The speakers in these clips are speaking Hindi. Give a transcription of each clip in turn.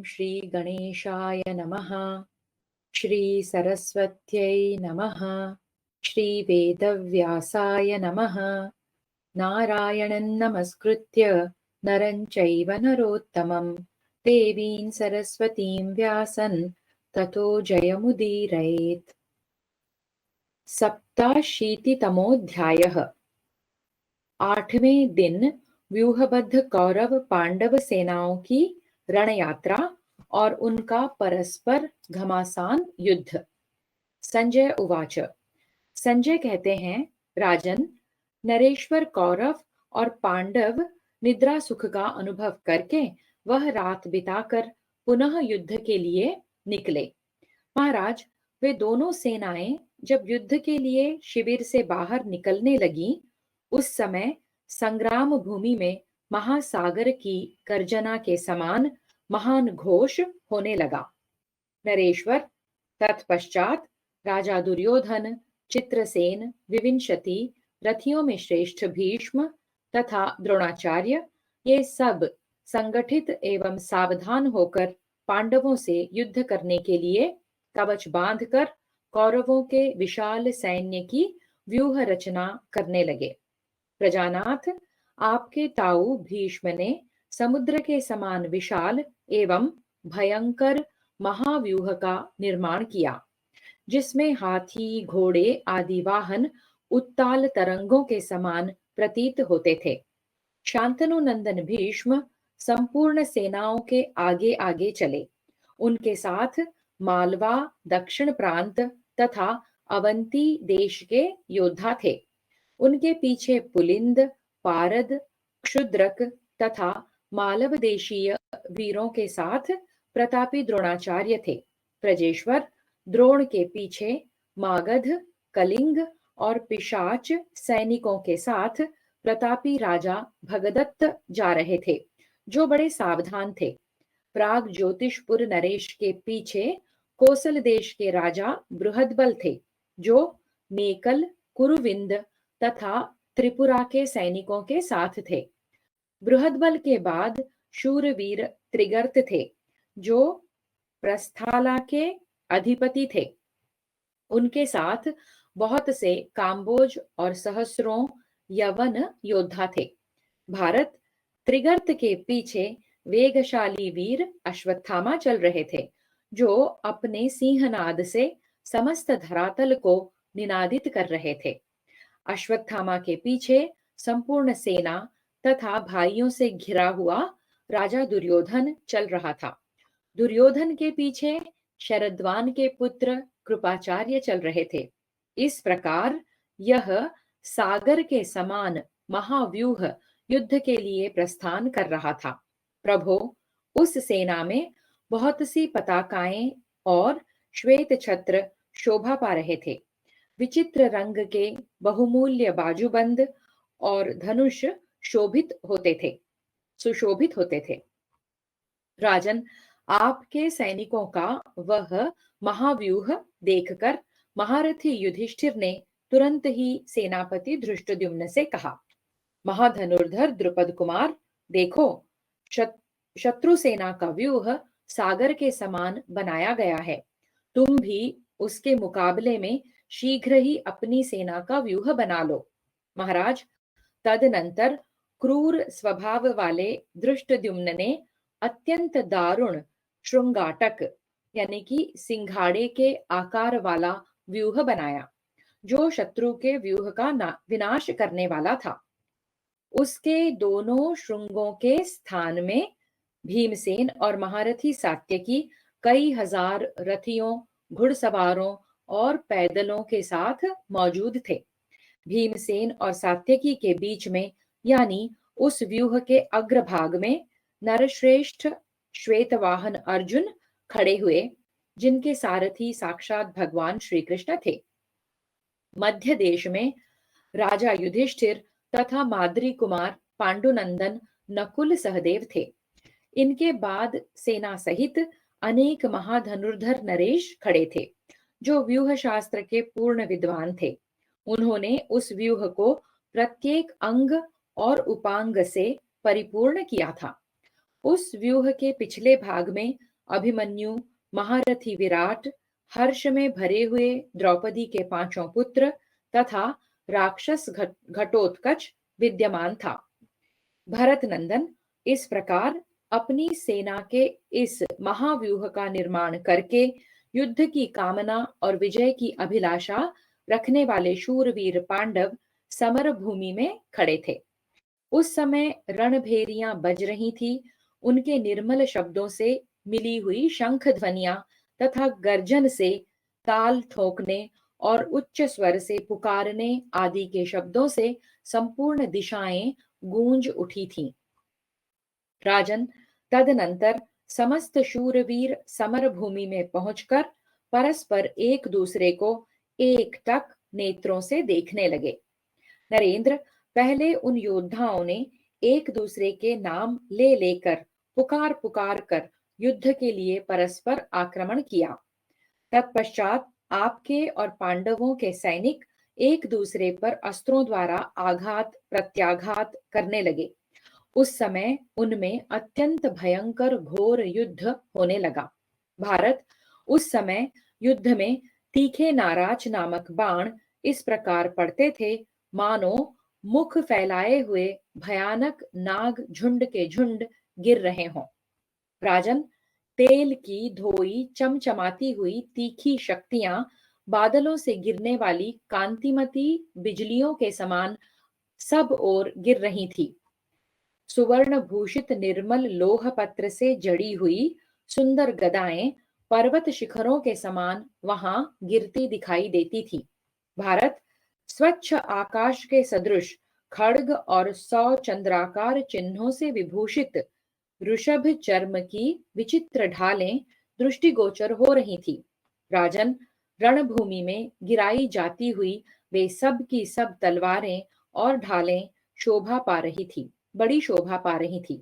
श्री गणेशाय नमः। श्री सरस्वत्यै नमः। श्री वेदव्यासाय नमः। नारायणं नमस्कृत्य नरं चैव नरोत्तमं देवीं सरस्वतीं व्यासं ततो जयमुदीरयेत्। सप्ताशीतितमोऽध्यायः। 8वें दिन व्यूहबद्ध कौरव पांडव सेनाओं की रणयात्रा और उनका परस्पर घमासान युद्ध। संजय उवाच। संजय कहते हैं, राजन, नरेश्वर कौरव और पांडव निद्रा सुख का अनुभव करके वह रात बिताकर पुनः युद्ध के लिए निकले। महाराज, वे दोनों सेनाएं जब युद्ध के लिए शिविर से बाहर निकलने लगीं, उस समय संग्राम भूमि में महासागर की गर्जना के समान महान घोष होने लगा। नरेश्वर, तत्पश्चात राजा दुर्योधन, चित्रसेन, विविंशति, रथियों में श्रेष्ठ भीष्म तथा द्रोणाचार्य, ये सब संगठित एवं सावधान होकर पांडवों से युद्ध करने के लिए कवच बांधकर कौरवों के विशाल सैन्य की व्यूह रचना करने लगे। प्रजानाथ, आपके ताऊ भीष्म ने समुद्र के समान विशाल एवं भयंकर महाव्यूह का निर्माण किया, जिसमें हाथी, घोड़े आदि वाहन उत्ताल तरंगों के समान प्रतीत होते थे। शांतनु नंदन भीष्म संपूर्ण सेनाओं के आगे आगे चले। उनके साथ मालवा, दक्षिण प्रांत तथा अवंती देश के योद्धा थे। उनके पीछे पुलिंद, पारद, क्षुद्रक तथा मालव देशीय वीरों के साथ प्रतापी द्रोणाचार्य थे। प्रजेश्वर, द्रोण के पीछे मागध, कलिंग और पिशाच सैनिकों के साथ प्रतापी राजा भगदत्त जा रहे थे, जो बड़े सावधान थे। प्राग ज्योतिषपुर नरेश के पीछे कोसल देश के राजा बृहदबल थे, जो नेकल, कुरुविंद तथा त्रिपुरा के सैनिकों के साथ थे। बृहदबल के बाद शूरवीर त्रिगर्त थे, जो प्रस्थाला के अधिपति थे। उनके साथ बहुत से काम्बोज और सहस्रों यवन योद्धा थे। भारत, त्रिगर्त के पीछे वेगशाली वीर अश्वत्थामा चल रहे थे, जो अपने सिंहनाद से समस्त धरातल को निनादित कर रहे थे। अश्वत्थामा के पीछे संपूर्ण सेना तथा भाइयों से घिरा हुआ राजा दुर्योधन चल रहा था। दुर्योधन के पीछे शरद्वान के पुत्र कृपाचार्य चल रहे थे। इस प्रकार यह सागर के समान महाव्यूह युद्ध के लिए प्रस्थान कर रहा था। प्रभो, उस सेना में बहुत सी पताकाएं और श्वेत छत्र शोभा पा रहे थे। विचित्र रंग के बहुमूल्य बाजूबंद और धनुष सुशोभित होते थे। राजन, आपके सैनिकों का वह महाव्यूह देखकर महारथी युधिष्ठिर ने तुरंत ही सेनापति धृष्टद्युम्न से कहा, महाधनुर्धर द्रुपद कुमार, देखो, शत्रु सेना का व्यूह सागर के समान बनाया गया है। तुम भी उसके मुकाबले में शीघ्र ही अपनी सेना का व्यूह बना लो। महाराज, तदनंतर क्रूर स्वभाव वाले धृष्टद्युम्न ने अत्यंत दारुण श्रृंगाटक यानी कि सिंघाड़े के आकार वाला व्यूह बनाया, जो शत्रु के व्यूह का विनाश करने वाला था। उसके दोनों श्रृंगों के स्थान में भीमसेन और महारथी सात्यकी कई हजार रथियों, घुड़सवारों और पैदलों के साथ मौजूद थे। भीमसेन और सात्यकी के बीच में यानी उस व्यूह के अग्रभाग में नरश्रेष्ठ श्वेतवाहन अर्जुन खड़े हुए, जिनके सारथी साक्षात भगवान श्री कृष्ण थे। मध्य देश में राजा युधिष्ठिर तथा माद्री कुमार पांडुनंदन नकुल सहदेव थे। इनके बाद सेना सहित अनेक महाधनुर्धर नरेश खड़े थे, जो व्यूह शास्त्र के पूर्ण विद्वान थे। उन्होंने उस व्यूह को प्रत्येक अंग और उपांग से परिपूर्ण किया था। उस व्यूह के पिछले भाग में अभिमन्यु, महारथी विराट, हर्ष में भरे हुए द्रौपदी के पांचों पुत्र तथा राक्षस घटोत्कच विद्यमान था। भरत नंदन इस प्रकार अपनी सेना के इस महाव्यूह का निर्माण करके युद्ध की कामना और विजय की अभिलाषा रखने वाले शूरवीर पांडव समर भूमि में खड़े थे। उस समय रणभेरियां बज रही थी। उनके निर्मल शब्दों से मिली हुई शंख ध्वनियां तथा गर्जन से, ताल ठोकने और उच्च स्वर से पुकारने आदि के शब्दों से संपूर्ण दिशाएं गूंज उठी थीं। राजन, तदनंतर समस्त शूरवीर समर भूमि में पहुंचकर परस्पर एक दूसरे को एकटक नेत्रों से देखने लगे। नरेंद्र, पहले उन योद्धाओं ने एक दूसरे के नाम ले लेकर पुकार पुकार कर युद्ध के लिए परस्पर आक्रमण किया। तत्पश्चात आपके और पांडवों के सैनिक एक दूसरे पर अस्त्रों द्वारा आघात प्रत्याघात करने लगे। उस समय उनमें अत्यंत भयंकर घोर युद्ध होने लगा। भारत उस समय युद्ध में तीखे नाराज नामक बाण इस प्रकार पड़ते थे मानो मुख फैलाए हुए भयानक नाग झुंड के झुंड गिर रहे हों। राजन, तेल की धोई चमचमाती हुई तीखी शक्तियां बादलों से गिरने वाली कांतिमती बिजलियों के समान सब ओर गिर रही थी। सुवर्ण भूषित निर्मल लोह पत्र से जड़ी हुई सुंदर गदाएं पर्वत शिखरों के समान वहां गिरती दिखाई देती थी। भारत स्वच्छ आकाश के सदृश खड्ग और 100 चंद्राकार चिन्हों से विभूषित ऋषभ चर्म की विचित्र ढालें दृष्टिगोचर हो रही थी। राजन, रणभूमि में गिराई जाती हुई वे सब की सब तलवारें और ढालें बड़ी शोभा पा रही थी।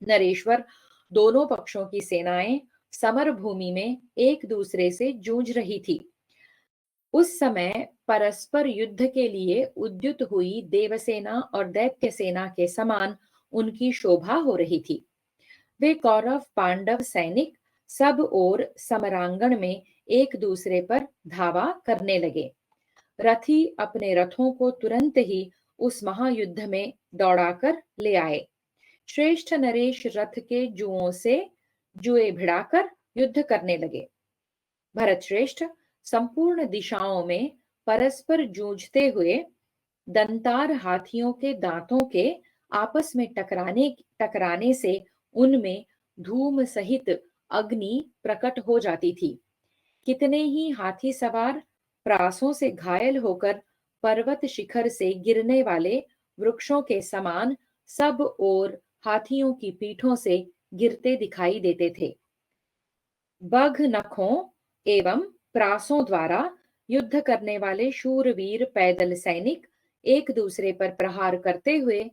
नरेश्वर, दोनों पक्षों की सेनाएं समर भूमि में एक दूसरे से जूझ रही थी। उस समय परस्पर युद्ध के लिए उद्युत हुई देवसेना और दैत्य सेना के समान उनकी शोभा हो रही थी। वे कौरव पांडव सैनिक सब ओर समरांगण में एक दूसरे पर धावा करने लगे। रथी अपने रथों को तुरंत ही उस महायुद्ध में दौड़ाकर ले आए। श्रेष्ठ नरेश रथ के जुओं से जुए भिड़ाकर युद्ध करने लगे। भरत श्रेष्ठ संपूर्ण दिशाओं में परस्पर जूझते हुए दंतार हाथियों के दांतों के आपस में टकराने से उनमें धूम सहित अग्नि प्रकट हो जाती थी। कितने ही हाथी सवार प्रासों से घायल होकर पर्वत शिखर से गिरने वाले वृक्षों के समान सब ओर हाथियों की पीठों से गिरते दिखाई देते थे। बघ नखों एवं प्रासों द्वारा युद्ध करने वाले शूरवीर पैदल सैनिक एक दूसरे पर प्रहार करते हुए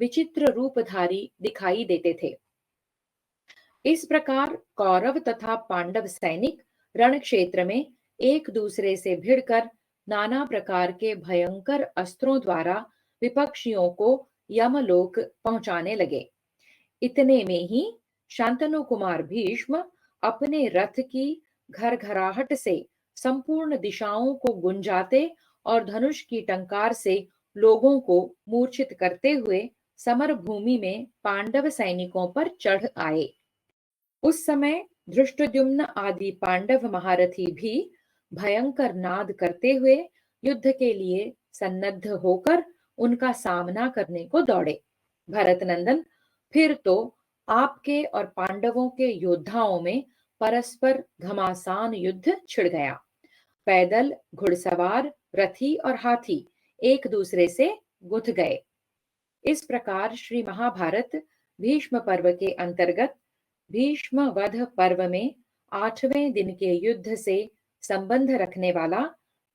विचित्र रूपधारी दिखाई देते थे। इस प्रकार कौरव तथा पांडव सैनिक रण क्षेत्र में एक दूसरे से भिड़कर नाना प्रकार के भयंकर अस्त्रों द्वारा विपक्षियों को यमलोक पहुंचाने लगे। इतने में ही शांतनु कुमार भीष्म अपने रथ की घरघराहट से संपूर्ण दिशाओं को गुंजाते और धनुष की टंकार से लोगों को मूर्छित करते हुए समर भूमि में पांडव सैनिकों पर चढ़ आए। उस समय धृष्टद्युम्न आदि पांडव महारथी भी भयंकर नाद करते हुए युद्ध के लिए सन्नद्ध होकर उनका सामना करने को दौड़े। भरत नंदन, फिर तो आपके और पांडवों के योद्धाओं में परस्पर घमासान युद्ध छिड़ गया। पैदल, घुड़सवार, रथी और हाथी एक दूसरे से गुथ गए। इस प्रकार श्री महाभारत भीष्म पर्व के अंतर्गत भीष्म वध पर्व में 8वें दिन के युद्ध से संबंध रखने वाला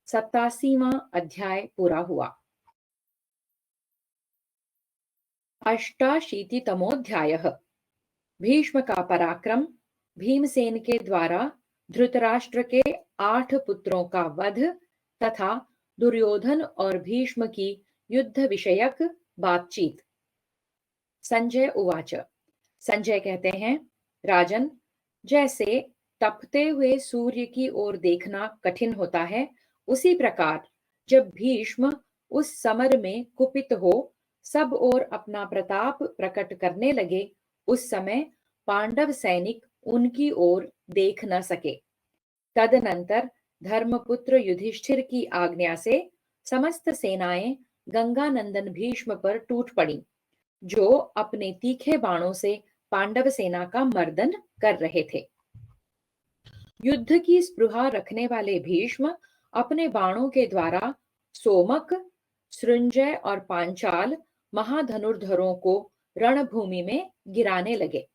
87वां अध्याय पूरा हुआ। 88तमोऽध्यायः। भीष्म का पराक्रम, भीमसेन के द्वारा धृतराष्ट्र के 8 पुत्रों का वध तथा दुर्योधन और भीष्म की युद्ध विषयक बातचीत। संजय उवाच। संजय कहते हैं, राजन, जैसे तपते हुए सूर्य की ओर देखना कठिन होता है, उसी प्रकार जब भीष्म उस समर में कुपित हो सब ओर अपना प्रताप प्रकट करने लगे, उस समय पांडव सैनिक उनकी ओर देख न सके। तदनंतर धर्मपुत्र युधिष्ठिर की आज्ञा से समस्त सेनाएं गंगानंदन भीष्म पर टूट पड़ी, जो अपने तीखे बाणों से पांडव सेना का मर्दन कर रहे थे। युद्ध की स्पृहा रखने वाले भीष्म अपने बाणों के द्वारा सोमक, सृंजय और पांचाल महाधनुर्धरों को रणभूमि में गिराने लगे।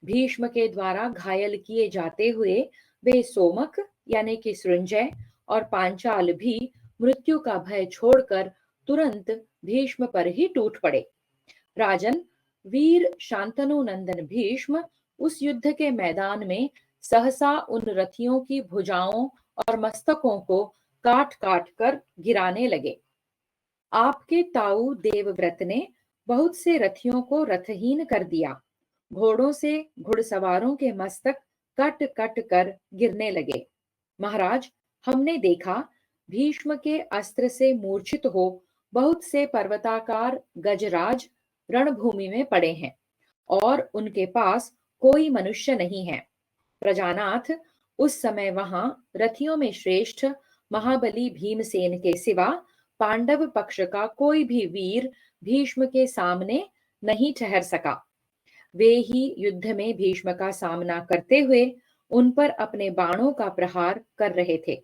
भीष्म के द्वारा घायल किए जाते हुए वे सोमक यानी कि सृंजय और पांचाल भी मृत्यु का भय छोड़कर तुरंत भीष्म पर ही टूट पड़े। राजन, वीर शांतनु नंदन भीष्म उस युद्ध के मैदान में सहसा उन रथियों की भुजाओं और मस्तकों को काट काट कर गिराने लगे। आपके ताऊ देवव्रत ने बहुत से रथियों को रथहीन कर दिया। घोड़ों से घुड़सवारों के मस्तक कट कट कर गिरने लगे। महाराज, हमने देखा भीष्म के अस्त्र से मूर्छित हो बहुत से पर्वताकार गजराज रणभूमि में पड़े हैं और उनके पास कोई मनुष्य नहीं है। प्रजानाथ, उस समय वहां रथियों में श्रेष्ठ महाबली भीमसेन के सिवा पांडव पक्ष का कोई भी वीर भीष्म के सामने नहीं ठहर सका। वे ही युद्ध में भीष्म का सामना करते हुए उन पर अपने बाणों का प्रहार कर रहे थे।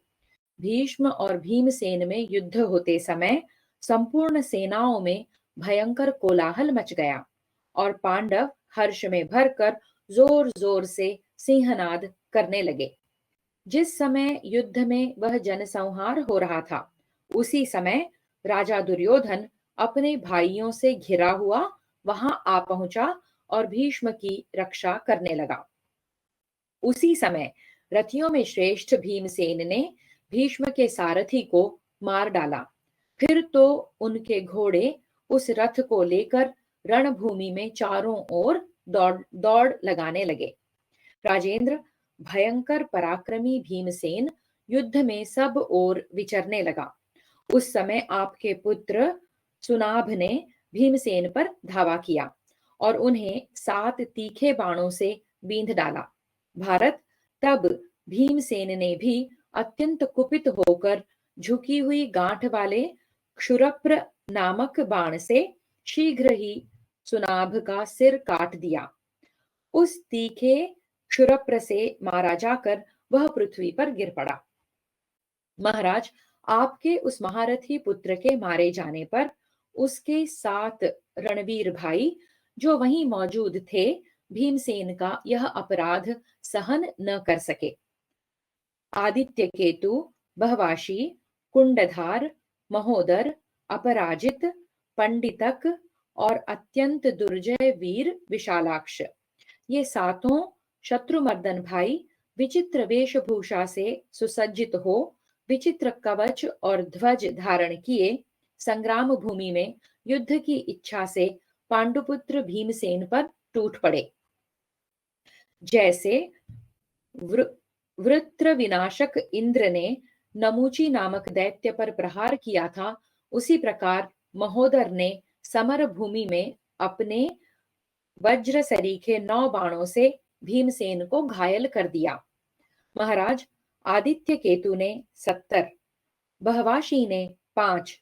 भीष्म और भीमसेन में युद्ध होते समय संपूर्ण सेनाओं में भयंकर कोलाहल मच गया और पांडव हर्ष में भरकर जोर जोर से सिंहनाद करने लगे। जिस समय युद्ध में वह जनसंहार हो रहा था, उसी समय राजा दुर्योधन अपने भाइयों से घिरा हुआ वहां आ पहुंचा और भीष्म की रक्षा करने लगा। उसी समय रथियों में श्रेष्ठ भीमसेन ने भीष्म के सारथी को मार डाला। फिर तो उनके घोड़े उस रथ को लेकर रणभूमि में चारों ओर दौड़ दौड़ लगाने लगे। राजेंद्र, भयंकर पराक्रमी भीमसेन युद्ध में सब ओर विचरने लगा। उस समय आपके पुत्र सुनाभ ने भीमसेन पर धावा किया और उन्हें 7 तीखे बाणों से बींध डाला। भारत, तब भीमसेन ने भी अत्यंत कुपित होकर झुकी हुई गांठ वाले क्षुरप्र नामक बाण से शीघ्र ही सुनाभ का सिर काट दिया। उस तीखे क्षुरप्र से मारा जाकर वह पृथ्वी पर गिर पड़ा। महाराज, आपके उस महारथी पुत्र के मारे जाने पर उसके 7 रणवीर भाई जो वहीं मौजूद थे, भीमसेन का यह अपराध सहन न कर सके। आदित्य केतु, बहवाशी, कुंडधार, महोदर, अपराजित, पंडितक और अत्यंत दुर्जय वीर विशालाक्ष, ये सातों शत्रुमर्दन भाई विचित्र वेशभूषा से सुसज्जित हो विचित्र कवच और ध्वज धारण किए संग्राम भूमि में युद्ध की इच्छा से पांडुपुत्र भीमसेन पर टूट पड़े। जैसे वृत्र विनाशक इंद्र ने नमूची नामक दैत्य पर प्रहार किया था, उसी प्रकार महोदर ने समर भूमि में अपने वज्र सरीखे 9 बाणों से भीमसेन को घायल कर दिया। महाराज, आदित्य केतु ने 70, बहवाशी ने 5,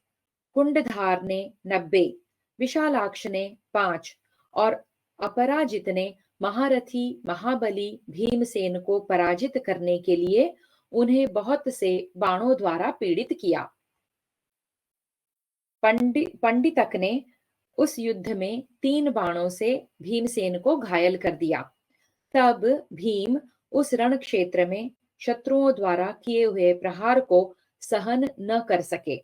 कुंडधार ने 90, विशालाक्ष ने 5 और अपराजित ने महारथी महाबली भीमसेन को पराजित करने के लिए उन्हें बहुत से बाणों द्वारा पीड़ित किया। पंडितक ने उस युद्ध में 3 बाणों से भीमसेन को घायल कर दिया। तब भीम उस रण क्षेत्र में शत्रुओं द्वारा किए हुए प्रहार को सहन न कर सके।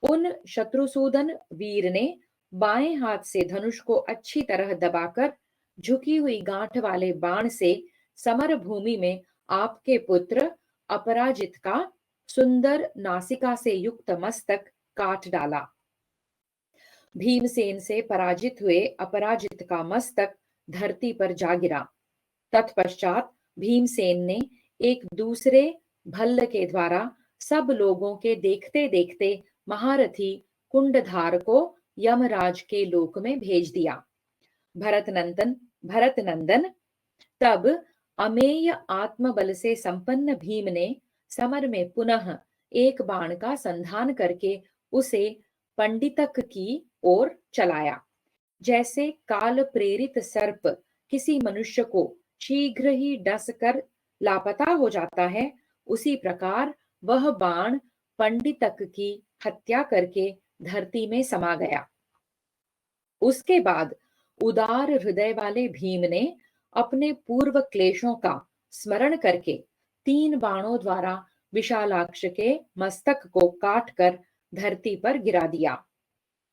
उन शत्रुसूदन वीर ने बाएं हाथ से धनुष को अच्छी तरह दबाकर झुकी हुई गांठ वाले बाण से समर भूमि में आपके पुत्र अपराजित का सुंदर नासिका से युक्त मस्तक काट डाला। भीमसेन से पराजित हुए अपराजित का मस्तक धरती पर जा गिरा। तत्पश्चात भीमसेन ने एक दूसरे भल्ल के द्वारा सब लोगों के देखते देखते महारथी कुंडधार को यमराज के लोक में भेज दिया। भरत नंदन तब अमेय आत्मबल से संपन्न भीम ने समर में पुनः एक बाण का संधान करके उसे पंडितक की ओर चलाया। जैसे काल प्रेरित सर्प किसी मनुष्य को शीघ्र ही डस कर लापता हो जाता है, उसी प्रकार वह बाण पंडितक की हत्या करके धरती में समा गया। उसके बाद उदार हृदय वाले भीम ने अपने पूर्व क्लेशों का स्मरण करके 3 बाणों द्वारा विशालाक्ष के मस्तक को काटकर धरती पर गिरा दिया।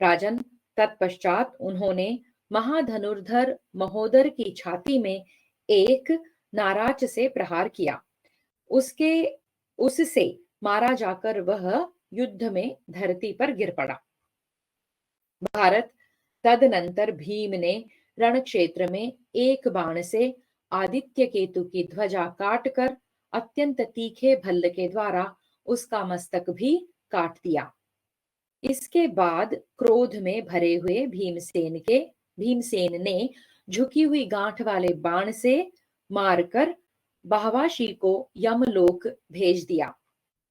राजन, तत्पश्चात उन्होंने महाधनुर्धर महोदर की छाती में एक नाराज से प्रहार किया। उसके उससे मारा जाकर वह युद्ध में धरती पर गिर पड़ा। भारत तदनंतर भीम ने रण क्षेत्र में एक बाण से आदित्य केतु की ध्वजा काटकर अत्यंत तीखे भल्ल के द्वारा उसका मस्तक भी काट दिया। इसके बाद क्रोध में भरे हुए भीमसेन ने झुकी हुई गांठ वाले बाण से मारकर बहवाशी को यमलोक भेज दिया।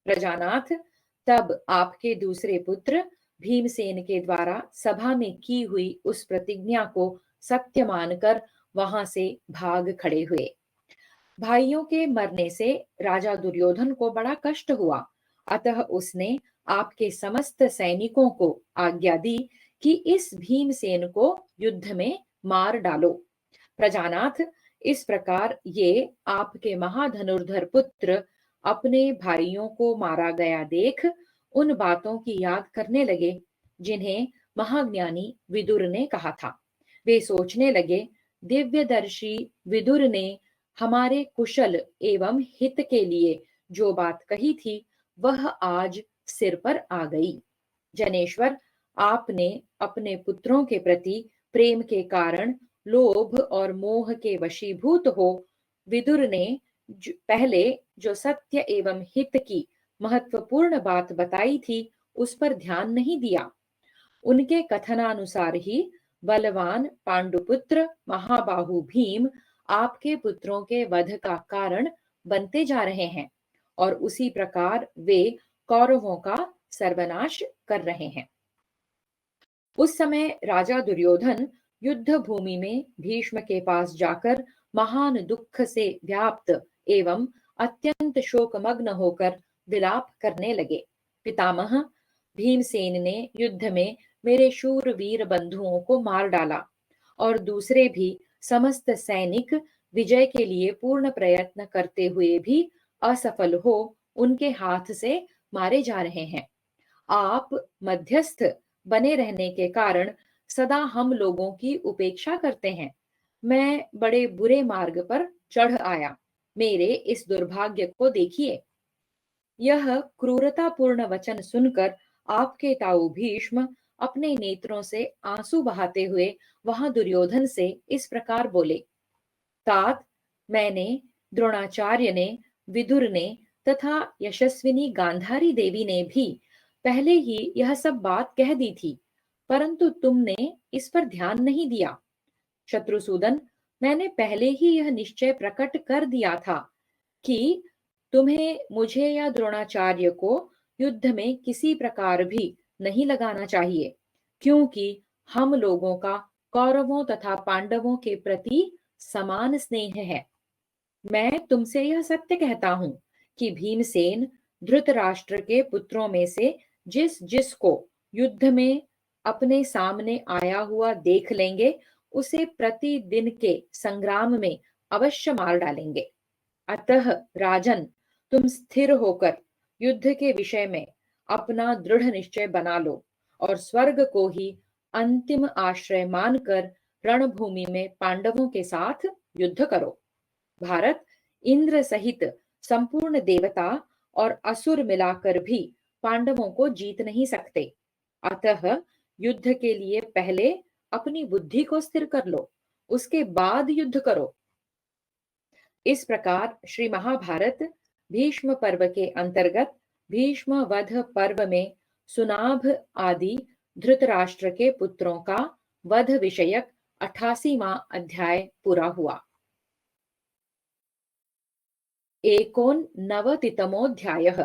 प्रजानाथ, तब आपके दूसरे पुत्र भीमसेन के द्वारा सभा में की हुई उस प्रतिज्ञा को सत्य मानकर वहां से भाग खड़े हुए। भाइयों के मरने से राजा दुर्योधन को बड़ा कष्ट हुआ, अतः उसने आपके समस्त सैनिकों को आज्ञा दी कि इस भीमसेन को युद्ध में मार डालो। प्रजानाथ, इस प्रकार ये आपके महाधनुर्धर पुत्र अपने भाइयों को मारा गया देख उन बातों की याद करने लगे जिन्हें महाज्ञानी विदुर ने कहा था। वे सोचने लगे, दिव्यदर्शी विदुर ने हमारे कुशल एवं हित के लिए जो बात कही थी वह आज सिर पर आ गई। जनेश्वर, आपने अपने पुत्रों के प्रति प्रेम के कारण लोभ और मोह के वशीभूत हो विदुर ने पहले जो सत्य एवं हित की महत्वपूर्ण बात बताई थी उस पर ध्यान नहीं दिया। उनके कथनानुसार ही बलवान पांडुपुत्र महाबाहु भीम आपके पुत्रों के वध का कारण बनते जा रहे हैं और उसी प्रकार वे कौरवों का सर्वनाश कर रहे हैं। उस समय राजा दुर्योधन युद्ध भूमि में भीष्म के पास जाकर महान दुख से व्याप्त एवं अत्यंत शोकमग्न होकर विलाप करने लगे। पितामह, भीमसेन ने युद्ध में मेरे शूरवीर बंधुओं को मार डाला और दूसरे भी समस्त सैनिक विजय के लिए पूर्ण प्रयत्न करते हुए भी असफल हो उनके हाथ से मारे जा रहे हैं। आप मध्यस्थ बने रहने के कारण सदा हम लोगों की उपेक्षा करते हैं। मैं बड़े बुरे मार्ग पर चढ़ आया, मेरे इस दुर्भाग्य को देखिए। यह क्रूरतापूर्ण वचन सुनकर आपके ताऊ भीष्म अपने नेत्रों से आंसू बहाते हुए वहां दुर्योधन से इस प्रकार बोले, तात, मैंने, द्रोणाचार्य ने, विदुर ने तथा यशस्विनी गांधारी देवी ने भी पहले ही यह सब बात कह दी थी, परंतु तुमने इस पर ध्यान नहीं दिया। शत्रुसूदन, मैंने पहले ही यह निश्चय प्रकट कर दिया था कि तुम्हें मुझे या द्रोणाचार्य को युद्ध में किसी प्रकार भी नहीं लगाना चाहिए, क्योंकि हम लोगों का कौरवों तथा पांडवों के प्रति समान स्नेह है। मैं तुमसे यह सत्य कहता हूं कि भीमसेन धृतराष्ट्र के पुत्रों में से जिस जिस को युद्ध में अपने सामने आया हुआ देख लेंगे उसे प्रतिदिन के संग्राम में अवश्य मार डालेंगे। अतः राजन, तुम स्थिर होकर युद्ध के विषय में अपना दृढ़ निश्चय बना लो और स्वर्ग को ही अंतिम आश्रय मानकर रणभूमि में पांडवों के साथ युद्ध करो। भारत, इंद्र सहित संपूर्ण देवता और असुर मिलाकर भी पांडवों को जीत नहीं सकते। अतः युद्ध के लिए पहले अपनी बुद्धि को स्थिर कर लो, उसके बाद युद्ध करो। इस प्रकार श्री महाभारत भीष्म पर्व के अंतर्गत भीष्म वध पर्व में सुनाभ आदि धृतराष्ट्र के पुत्रों का वध विषयक 88वां अध्याय पूरा हुआ। एकोननवतितमोऽध्यायः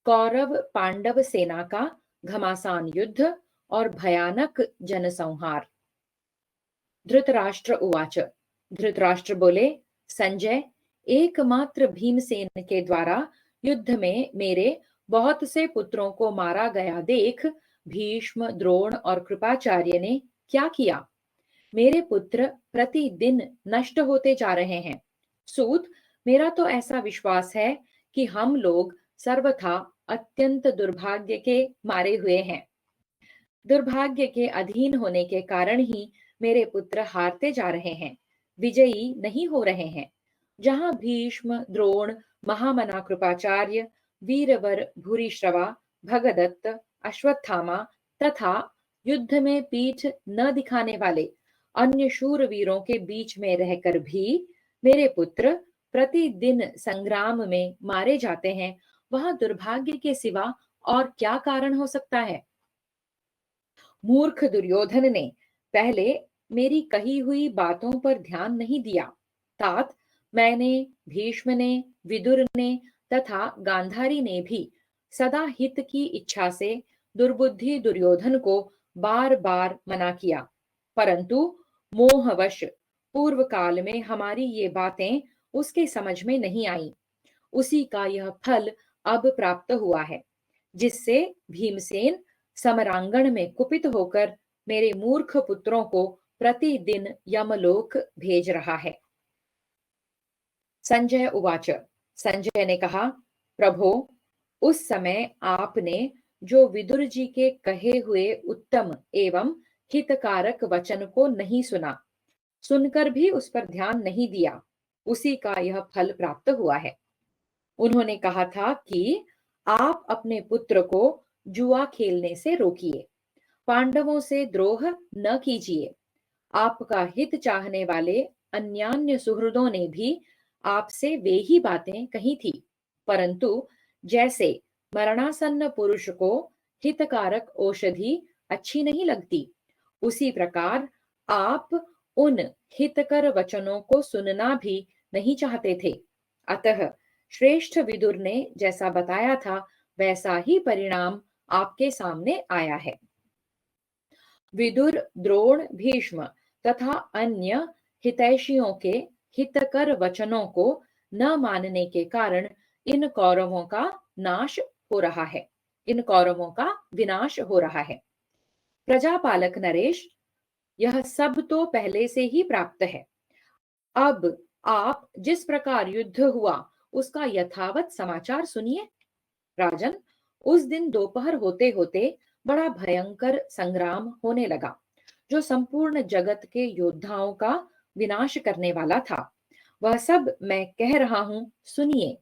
कौरव पांडव सेना का घमासान युद्ध और भयानक जनसंहार। धृतराष्ट्र उवाच। धृतराष्ट्र बोले, संजय, एकमात्र भीमसेन के द्वारा युद्ध में मेरे बहुत से पुत्रों को मारा गया देख भीष्म, द्रोण और कृपाचार्य ने क्या किया? मेरे पुत्र प्रतिदिन नष्ट होते जा रहे हैं। सूत, मेरा तो ऐसा विश्वास है कि हम लोग सर्वथा अत्यंत दुर्भाग्य के मारे हुए हैं। दुर्भाग्य के अधीन होने के कारण ही मेरे पुत्र हारते जा रहे हैं, विजयी नहीं हो रहे हैं। जहां भीष्म, द्रोण, महामना कृपाचार्य, वीरवर भूरिश्रवा, भगदत्त, अश्वत्थामा तथा युद्ध में पीठ न दिखाने वाले अन्य शूरवीरों के बीच में रहकर भी मेरे पुत्र प्रतिदिन संग्राम में मारे जाते हैं, वहां दुर्भाग्य के सिवा और क्या कारण हो सकता है? मूर्ख दुर्योधन ने पहले मेरी कही हुई बातों पर ध्यान नहीं दिया। तात, मैंने, भीष्म ने, विदुर ने तथा गांधारी ने भी सदा हित की इच्छा से दुर्बुद्धि दुर्योधन को बार बार मना किया, परंतु मोहवश पूर्व काल में हमारी ये बातें उसके समझ में नहीं आई। उसी का यह फल अब प्राप्त हुआ है, जिससे भीमसेन समरांगण में कुपित होकर मेरे मूर्ख पुत्रों को प्रतिदिन यमलोक भेज रहा है। संजय उवाच। संजय ने कहा, प्रभो, उस समय आपने जो विदुर जी के कहे हुए उत्तम एवं हितकारक वचन को नहीं सुना, सुनकर भी उस पर ध्यान नहीं दिया, उसी का यह फल प्राप्त हुआ है। उन्होंने कहा था कि आप अपने पुत्र को जुआ खेलने से रोकिए, पांडवों से द्रोह न कीजिए। आपका हित चाहने वाले अन्यान्य सुहृदों ने भी आपसे वे ही बातें कही थी, परंतु जैसे मरणासन्न पुरुष को हितकारक औषधि अच्छी नहीं लगती, उसी प्रकार आप उन हितकर वचनों को सुनना भी नहीं चाहते थे। अतः श्रेष्ठ विदुर ने जैसा बताया था वैसा ही परिणाम आपके सामने आया है। विदुर, द्रोण, भीष्म तथा अन्य हितैषियों के हितकर वचनों को न मानने के कारण इन कौरवों का नाश हो रहा है, इन कौरवों का विनाश हो रहा है। प्रजापालक नरेश, यह सब तो पहले से ही प्राप्त है। अब आप जिस प्रकार युद्ध हुआ उसका यथावत समाचार सुनिए। राजन, उस दिन दोपहर होते होते बड़ा भयंकर संग्राम होने लगा, जो संपूर्ण जगत के योद्धाओं का विनाश करने वाला था। वह सब मैं कह रहा हूं, सुनिए।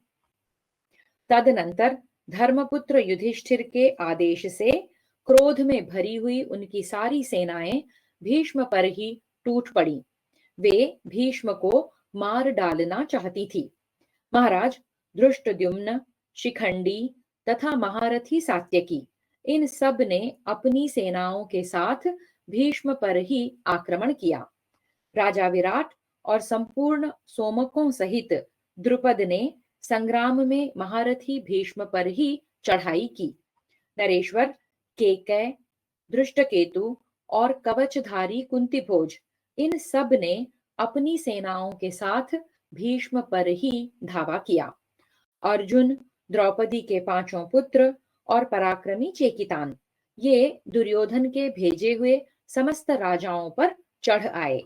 तदनंतर धर्मपुत्र युधिष्ठिर के आदेश से क्रोध में भरी हुई उनकी सारी सेनाएं भीष्म पर ही टूट पड़ी। वे भीष्म को मार डालना चाहती थी। महाराज धृष्टद्युम्न, शिखंडी तथा महारथी सात्यकी, इन सब ने अपनी सेनाओं के साथ भीष्म पर ही आक्रमण किया। राजा विराट और संपूर्ण सोमकों सहित द्रुपद ने संग्राम में महारथी भीष्म पर ही चढ़ाई की। नरेश्वर, केकय, धृष्टकेतु और कवचधारी कुंतीभोज, इन सब ने अपनी सेनाओं के साथ भीष्म पर ही धावा किया। अर्जुन, द्रौपदी के पांचों पुत्र और पराक्रमी चेकितान, ये दुर्योधन के भेजे हुए समस्त राजाओं पर चढ़ आए।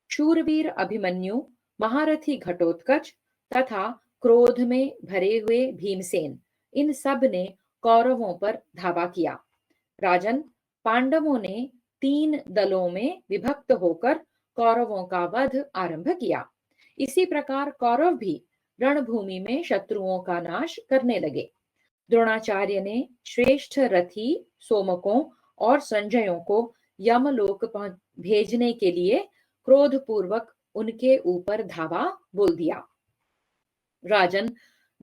शूरवीर अभिमन्यु, महारथी घटोत्कच तथा क्रोध में भरे हुए भीमसेन, इन सब ने कौरवों पर धावा किया। राजन, पांडवों ने 3 दलों में विभक्त होकर कौरवों का वध आरंभ किया। इसी प्रकार कौरव भी रणभूमि में शत्रुओं का नाश करने लगे। द्रोणाचार्य ने श्रेष्ठ रथी सोमकों और संजयों को यमलोक भेजने के लिए क्रोधपूर्वक उनके ऊपर धावा बोल दिया। राजन,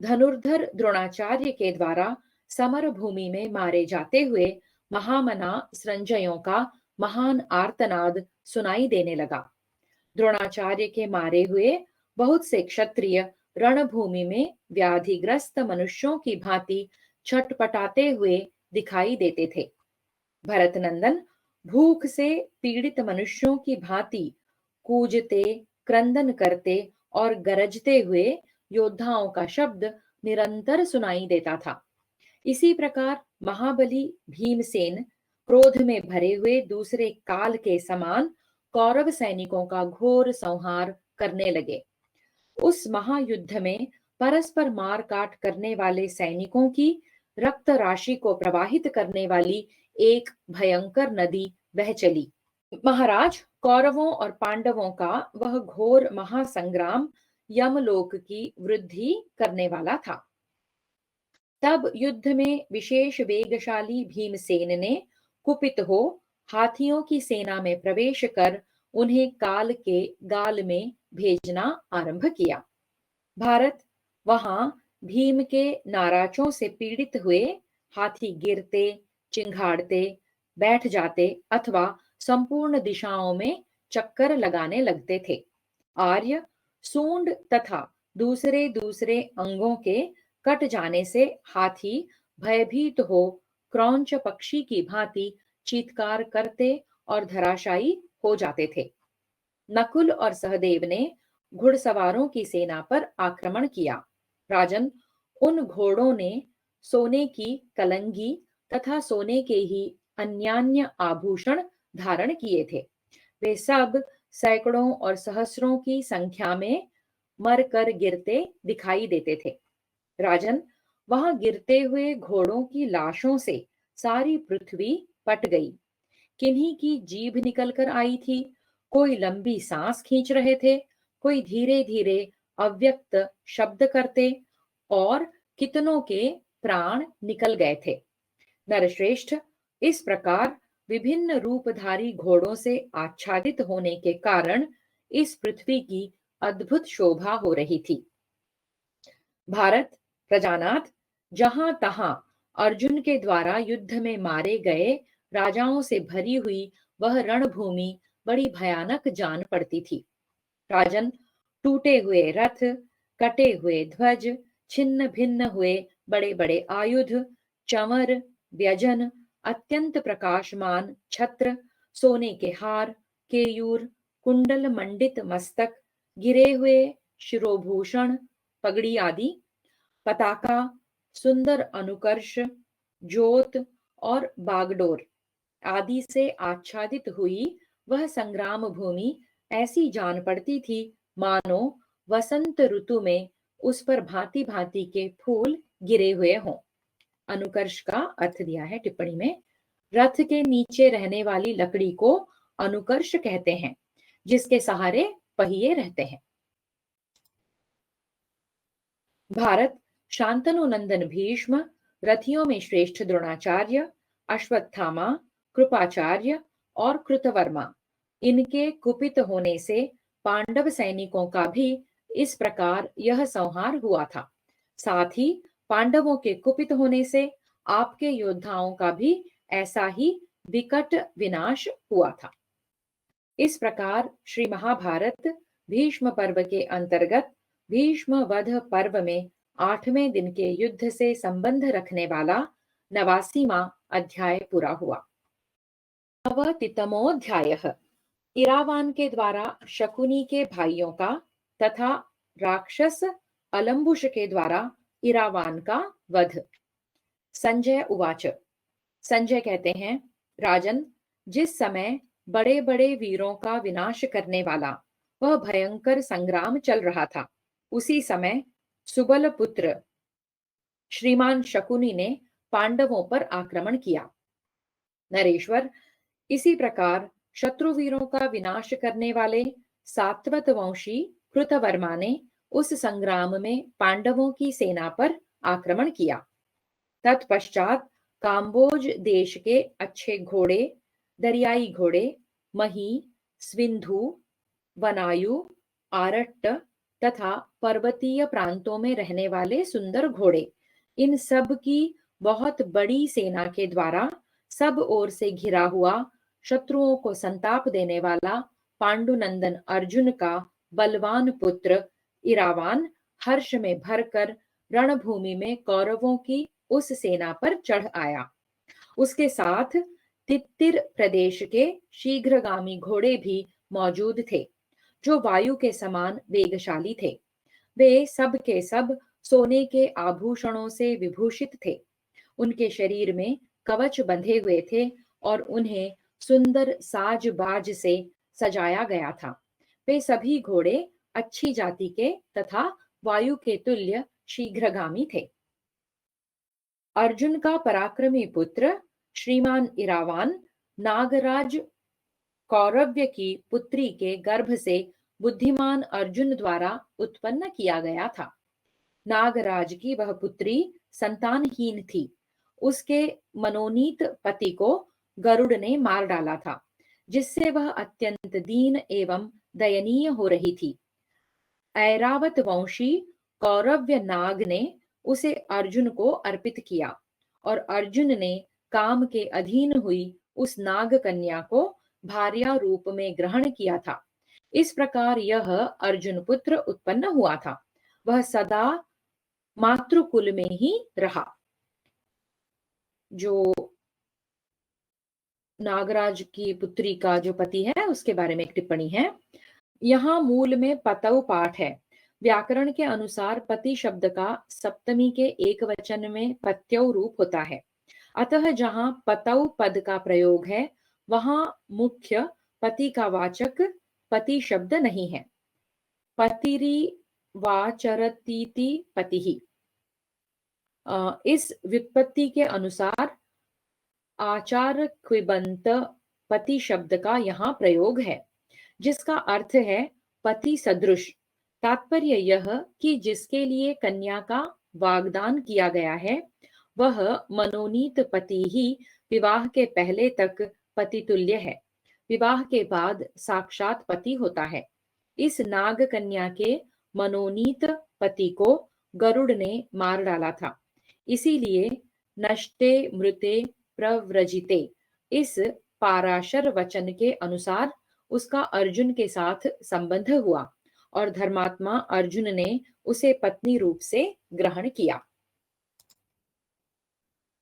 धनुर्धर द्रोणाचार्य के द्वारा समर भूमि में मारे जाते हुए महामना संजयों का महान आर्तनाद सुनाई देने लगा। द्रोणाचार्य के मारे हुए बहुत से क्षत्रिय रणभूमि में व्याधिग्रस्त मनुष्यों की भांति छटपटाते हुए दिखाई देते थे। भरतनंदन भूख से पीड़ित मनुष्यों की भांति कूजते, क्रंदन करते और गरजते हुए योद्धाओं का शब्द निरंतर सुनाई देता था। इसी प्रकार महाबली भीमसेन क्रोध में भरे हुए दूसरे काल के समान कौरव सैनिकों का घोर संहार करने लगे। उस महायुद्ध में परस्पर मार काट करने वाले सैनिकों की रक्त राशि को प्रवाहित करने वाली एक भयंकर नदी बह चली। महाराज, कौरवों और पांडवों का वह घोर महासंग्राम यमलोक की वृद्धि करने वाला था। तब युद्ध में विशेष वेगशाली भीमसेन ने कुपित हो हाथियों की सेना में प्रवेश कर उन्हें काल के गाल में भेजना आरंभ किया। भारत वहां भीम के नाराजों से पीड़ित हुए हाथी गिरते, चिंघाड़ते, बैठ जाते अथवा संपूर्ण दिशाओं में चक्कर लगाने लगते थे। आर्य, सूंड तथा दूसरे दूसरे अंगों के कट जाने से हाथी भयभीत हो क्रौंच पक्षी की भांति चीत्कार करते और धराशायी हो जाते थे। नकुल और सहदेव ने घुड़सवारों की सेना पर आक्रमण किया। राजन, उन घोड़ों ने सोने की कलंगी तथा सोने के ही अन्यान्य आभूषण धारण किए थे। वे सब सैकड़ों और सहस्रों की संख्या में मरकर गिरते दिखाई देते थे। राजन, वहां गिरते हुए घोड़ों की लाशों से सारी पृथ्वी पट गई। किन्हीं की जीभ निकल कर आई थी, कोई लंबी सांस खींच रहे थे, कोई धीरे धीरे अव्यक्त शब्द करते और कितनों के प्राण निकल गए थे। नरश्रेष्ठ, इस प्रकार विभिन्न रूपधारी घोड़ों से आच्छादित होने के कारण इस पृथ्वी की अद्भुत शोभा हो रही थी। भारत, प्रजानाथ, जहां तहां अर्जुन के द्वारा युद्ध में मारे गए राजाओं से भरी हुई वह रणभूमि बड़ी भयानक जान पड़ती थी। राजन, टूटे हुए रथ, कटे हुए ध्वज, छिन्न भिन्न हुए बड़े बड़े आयुध, चंवर, व्यजन, अत्यंत प्रकाशमान छत्र, सोने के हार, केयूर, कुंडल मंडित मस्तक, गिरे हुए शिरोभूषण, पगड़ी आदि, पताका, सुंदर अनुकर्ष, जोत और बागडोर आदि से आच्छादित हुई वह संग्राम भूमि ऐसी जान पड़ती थी मानो वसंत ऋतु में उस पर भांति भांति के फूल गिरे हुए हों। अनुकर्ष का अर्थ दिया है टिप्पणी में, रथ के नीचे रहने वाली लकड़ी को अनुकर्ष कहते हैं, जिसके सहारे पहिए रहते हैं। भारत, शांतनु नंदन भीष्म, रथियों में श्रेष्ठ द्रोणाचार्य, अश्वत्थामा, कृपाचार्य और कृतवर्मा, इनके कुपित होने से पांडव सैनिकों का भी इस प्रकार यह संहार हुआ था। साथ ही पांडवों के कुपित होने से आपके योद्धाओं का भी ऐसा ही विकट विनाश हुआ था। इस प्रकार श्री महाभारत भीष्म पर्व के अंतर्गत भीष्म वध पर्व में 8वें दिन के युद्ध से संबंध रखने वाला 89वां अध्याय पूरा हुआ। नवतितमोऽध्यायः, इरावान के द्वारा शकुनी के भाइयों का तथा राक्षस अलम्बुश के द्वारा इरावान का वध। संजय उवाच। संजय कहते हैं, राजन, जिस समय बड़े बड़े वीरों का विनाश करने वाला वह भयंकर संग्राम चल रहा था, उसी समय सुबल पुत्र श्रीमान शकुनी ने पांडवों पर आक्रमण किया। नरेश्वर, इसी प्रकार शत्रुवीरों का विनाश करने वाले सात्वत वंशी कृतवर्मा ने उस संग्राम में पांडवों की सेना पर आक्रमण किया। तत्पश्चात काम्बोज देश के अच्छे घोड़े, दरियाई घोड़े, मही, स्विंधु, वनायु, आरट्ट तथा पर्वतीय प्रांतों में रहने वाले सुंदर घोड़े, इन सब की बहुत बड़ी सेना के द्वारा सब ओर से घिरा हुआ, शत्रुओं को संताप देने वाला पांडुनंदन अर्जुन का बलवान पुत्र इरावान हर्ष में भरकर रणभूमि में कौरवों की उस सेना पर चढ़ आया। उसके साथ तित्तिर प्रदेश के शीघ्रगामी घोड़े भी मौजूद थे, जो वायु के समान वेगशाली थे। वे सब के सब सोने के आभूषणों से विभूषित थे। उनके शरीर में कवच बंधे हुए थे और उन्हें सुंदर साज बाज से सजाया गया था। वे सभी घोड़े अच्छी जाति के तथा वायु के तुल्य शीघ्रगामी थे। अर्जुन का पराक्रमी पुत्र श्रीमान इरावान नागराज कौरव्य की पुत्री के गर्भ से बुद्धिमान अर्जुन द्वारा उत्पन्न किया गया था। नागराज की वह पुत्री संतानहीन थी। उसके मनोनीत पति को गरुड़ ने मार डाला था, जिससे वह अत्यंत दीन एवं दयनीय हो रही थी। ऐरावत वंशी कौरव्य नाग ने उसे अर्जुन को अर्पित किया और अर्जुन ने काम के अधीन हुई उस नाग कन्या को भार्या रूप में ग्रहण किया था। इस प्रकार यह अर्जुन पुत्र उत्पन्न हुआ था। वह सदा मातृकुल में ही रहा। जो नागराज की पुत्री का जो पति है उसके बारे में एक टिप्पणी है। यहाँ मूल में पतौ पाठ है। व्याकरण के अनुसार पति शब्द का सप्तमी के एक वचन में पत्यौ रूप होता है। अतः जहाँ पतौ पद का प्रयोग है, वहां मुख्य पति का वाचक पति शब्द नहीं है। पतिरी वाचरतीति पति। इस व्युत्पत्ति के अनुसार आचार क्विबंत पति शब्द का यहाँ प्रयोग है, जिसका अर्थ है पति सदृश। तात्पर्य यह कि जिसके लिए कन्या का वाग्दान किया गया है, वह मनोनीत पति ही विवाह के पहले तक पति तुल्य है। विवाह के बाद साक्षात पति होता है। इस नाग कन्या के मनोनीत पति को गरुड़ ने मार डाला था। इसीलिए नष्टे मृते प्रव्रजिते इस पाराशर वचन के अनुसार उसका अर्जुन के साथ संबंध हुआ और धर्मात्मा अर्जुन ने उसे पत्नी रूप से ग्रहण किया।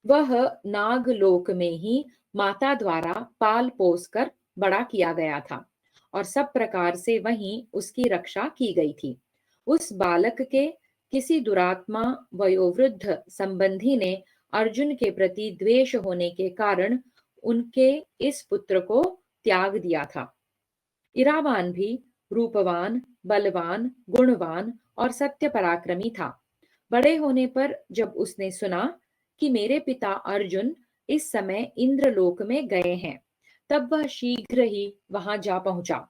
वह नागलोक में ही माता द्वारा पाल पोस कर बड़ा किया गया था और सब प्रकार से वहीं उसकी रक्षा की गई थी। उस बालक के किसी दुरात्मा वयोवृद्ध संबंधी ने अर्जुन के प्रति द्वेष होने के कारण उनके इस पुत्र को त्याग दिया था। इरावान भी रूपवान, बलवान, गुणवान और सत्य पराक्रमी था। बड़े होने पर जब उसने सुना कि मेरे पिता अर्जुन इस समय इंद्रलोक में गए हैं, तब वह शीघ्र ही वहां जा पहुंचा।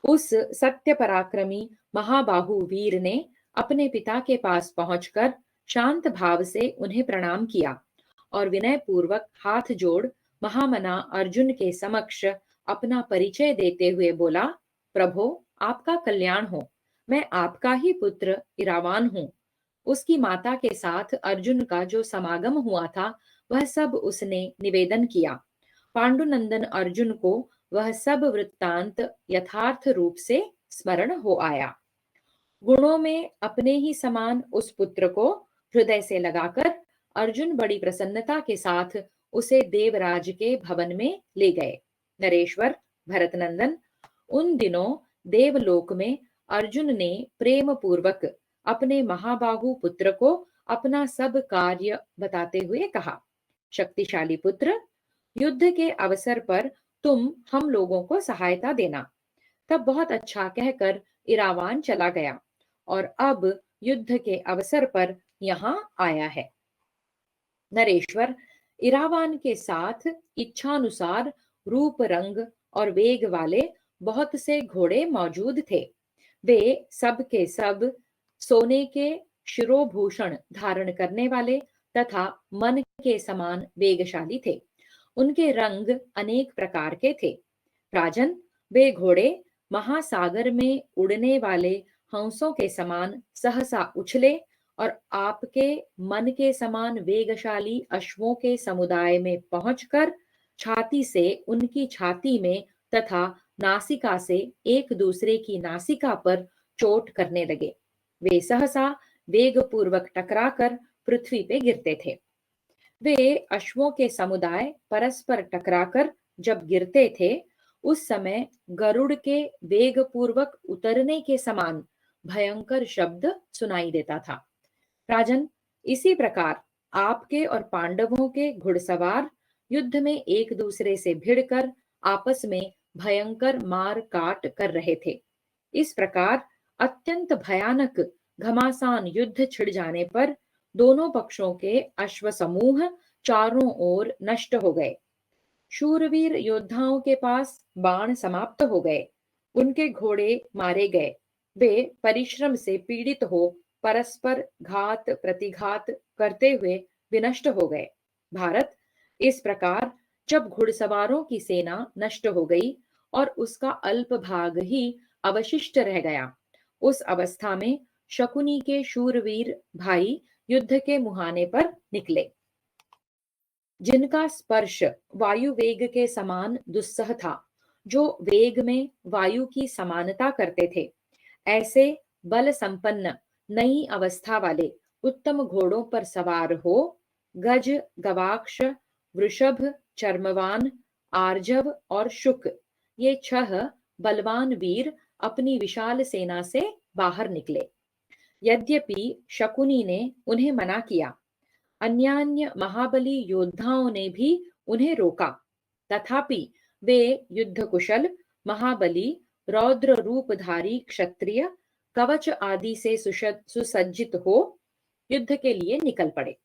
उस सत्य पराक्रमी महाबाहु वीर ने अपने पिता के पास पहुंचकर शांत भाव से उन्हें प्रणाम किया और विनय पूर्वक हाथ जोड़ महामना अर्जुन के समक्ष अपना परिचय देते हुए बोला, प्रभो, आपका कल्याण हो। मैं आपका ही पुत्र इरावान हूँ। उसकी माता के साथ अर्जुन का जो समागम हुआ था, वह सब उसने निवेदन किया। पांडुनंदन अर्जुन को वह सब वृत्तांत यथार्थ रूप से स्मरण हो आया। गुणों में अपने ही समान उस पुत्र को हृदय से लगाकर अर्जुन बड़ी प्रसन्नता के साथ उसे देवराज के भवन में ले गए। नरेश्वर, भरतनंदन, उन दिनों देवलोक में अर्जुन ने प्रेम पूर्वक अपने महाबाहु पुत्र को अपना सब कार्य बताते हुए कहा, शक्तिशाली पुत्र, युद्ध के अवसर पर तुम हम लोगों को सहायता देना। तब बहुत अच्छा कहकर इरावान चला गया और अब युद्ध के अवसर पर यहाँ आया है। नरेश्वर, इरावान के साथ इच्छानुसार रूप, रंग और वेग वाले बहुत से घोड़े मौजूद थे। वे सब के सब सोने के शिरोभूषण धारण करने वाले तथा मन के समान वेगशाली थे। उनके रंग अनेक प्रकार के थे। राजन, वे घोड़े महासागर में उड़ने वाले हंसों के समान सहसा उछले और आपके मन के समान वेगशाली अश्वों के समुदाय में पहुंचकर छाती से उनकी छाती में तथा नासिका से एक दूसरे की नासिका पर चोट करने लगे। वे सहसा वेगपूर्वक टकराकर पृथ्वी पे गिरते थे। वे अश्वों के समुदाय परस्पर टकराकर जब गिरते थे, उस समय गरुड़ के वेगपूर्वक उतरने के समान भयंकर शब्द सुनाई देता था। राजन, इसी प्रकार आपके और पांडवों के घुड़सवार युद्ध में एक दूसरे से भिड़कर आपस में भयंकर मार काट कर रहे थे। इस प्रकार अत्यंत भयानक घमासान युद्ध छिड़ जाने पर दोनों पक्षों के अश्व समूह चारों ओर नष्ट हो गए। शूरवीर योद्धाओं के पास बाण समाप्त हो गए, उनके घोड़े मारे गए। वे परिश्रम से पीड़ित हो परस्पर घात प्रतिघात करते हुए विनष्ट हो गए। भारत, इस प्रकार जब घुड़सवारों की सेना नष्ट हो गई और उसका अल्प भाग ही अवशिष्ट रह गया, उस अवस्था में शकुनी के शूरवीर भाई युद्ध के मुहाने पर निकले, जिनका स्पर्श वायु वेग के समान दुस्सह था, जो वेग में वायु की समानता करते थे। ऐसे बल संपन्न नई अवस्था वाले उत्तम घोड़ों पर सवार हो गज, गवाक्ष, वृषभ, चर्मवान, आर्जव और शुक, ये 6 बलवान वीर अपनी विशाल सेना से बाहर निकले। यद्यपि शकुनी ने उन्हें मना किया, अन्यान्य महाबली योद्धाओं ने भी उन्हें रोका, तथापि वे युद्ध कुशल महाबली रौद्र रूपधारी क्षत्रिय कवच आदि से सुसज्जित हो युद्ध के लिए निकल पड़े।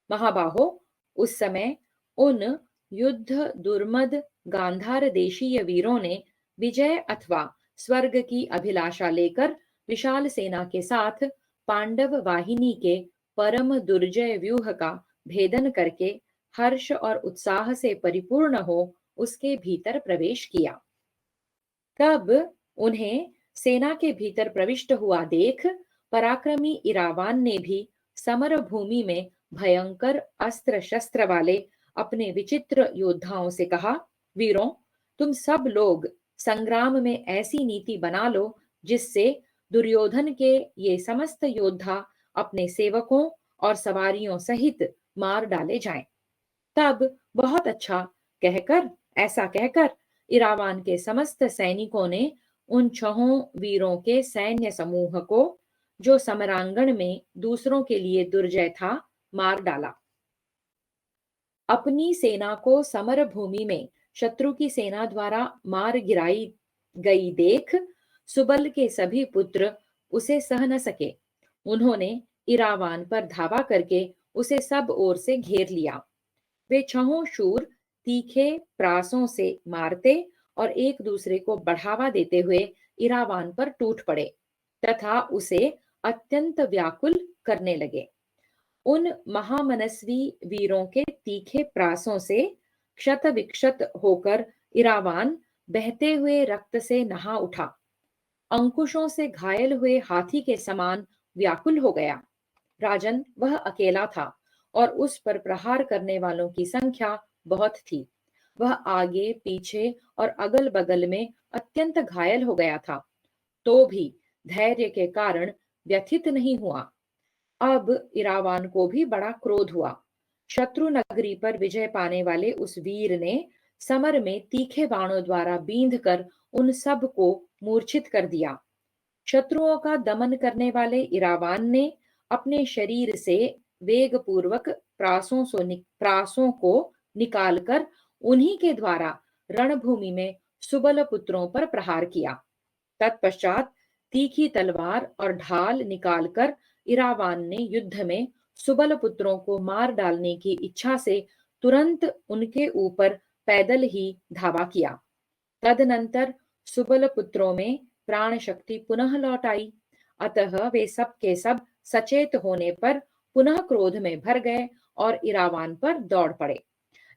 महाबाहो, उस समय उन युद्ध दुर्मद गांधार देशीय वीरों ने विजय अथवा स्वर्ग की अभिलाषा लेकर विशाल सेना के साथ पांडव वाहिनी के परम दुर्जय व्यूह का भेदन करके हर्ष और उत्साह से परिपूर्ण हो उसके भीतर प्रवेश किया। तब उन्हें सेना के भीतर प्रविष्ट हुआ देख पराक्रमी इरावान ने भी समर भूमि में भयंकर अस्त्र शस्त्र वाले अपने विचित्र योद्धाओं से कहा, वीरों, तुम सब लोग संग्राम में ऐसी नीति बना लो जिससे दुर्योधन के ये समस्त योद्धा अपने सेवकों और सवारियों सहित मार डाले जाएं। तब बहुत अच्छा कहकर ऐसा कहकर इरावान के समस्त सैनिकों ने उन 6 वीरों के सैन्य समूह को, जो समरांगण में दूसरों के लिए दुर्जय था, मार डाला। अपनी सेना को समर भूमि में शत्रु की सेना द्वारा मार गिराई गई देख सुबल के सभी पुत्र उसे सह न सके। उन्होंने इरावान पर धावा करके उसे सब ओर से घेर लिया। वे 6 शूर तीखे प्रासों से मारते और एक दूसरे को बढ़ावा देते हुए इरावान पर टूट पड़े तथा उसे अत्यंत व्याकुल करने लगे। उन महामनस्वी वीरों के तीखे प्रासों से क्षत विक्षत होकर इरावान बहते हुए रक्त से नहा उठा। अंकुशों से घायल हुए हाथी के समान व्याकुल हो गया। राजन, वह अकेला था और उस पर प्रहार करने वालों की संख्या बहुत थी। वह आगे पीछे और अगल बगल में अत्यंत घायल हो गया था, तो भी धैर्य के कारण व्यथित नहीं हुआ। अब इरावान को भी बड़ा क्रोध हुआ। शत्रु नगरी पर विजय पाने वाले उस वीर ने समर में तीखे बाणों द्वारा बींध कर उन सब को मूर्छित कर दिया। शत्रुओं का दमन करने वाले इरावान ने अपने शरीर से वेग पूर्वक प्रासों को निकालकर उन्हीं के द्वारा रणभूमि में सुबल पुत्रों पर प्रहार किया। तत्पश्चात तीखी तलवार और ढाल निकालकर इरावान ने युद्ध में सुबल पुत्रों को मार डालने की इच्छा से तुरंत उनके ऊपर पैदल ही धावा किया। तदनंतर सुबल पुत्रों में प्राण शक्ति पुनः लौट आई, अतः वे सब के सब सचेत होने पर पुनः क्रोध में भर गए और इरावान पर दौड़ पड़े।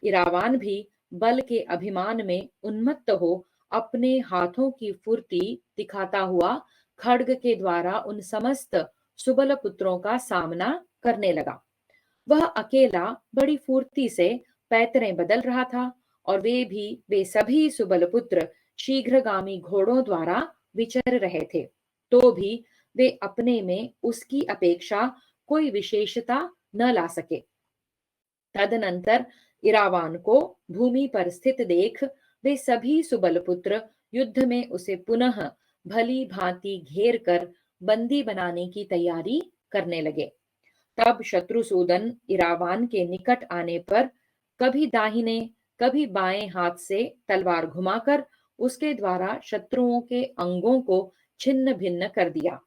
इरावान भी बल के अभिमान में उन्मत्त हो अपने हाथों की फुर्ती दिखाता हुआ खड्ग के द्वारा उन समस्त सुबल पुत्रों का सामना करने लगा। वह अकेला बड़ी फुर्ती से पैतरे बदल रहा था और वे सभी सुबल पुत्र शीघ्रगामी घोड़ों द्वारा विचर रहे थे। तो भी वे अपने में उसकी अपेक्षा कोई विशेषता न ला सके। तदनंतर इरावान को भूमि पर स्थित देख वे सभी सुबल पुत्र युद्ध में उसे पुनः भली भांति घेर कर बंदी बनाने की तैयारी करने लगे। तब शत्रुसूदन इरावान के निकट आने पर कभी दाहिने कभी बाएं हाथ से तलवार घुमाकर उसके द्वारा शत्रुओं के अंगों को छिन्न भिन्न कर दिया।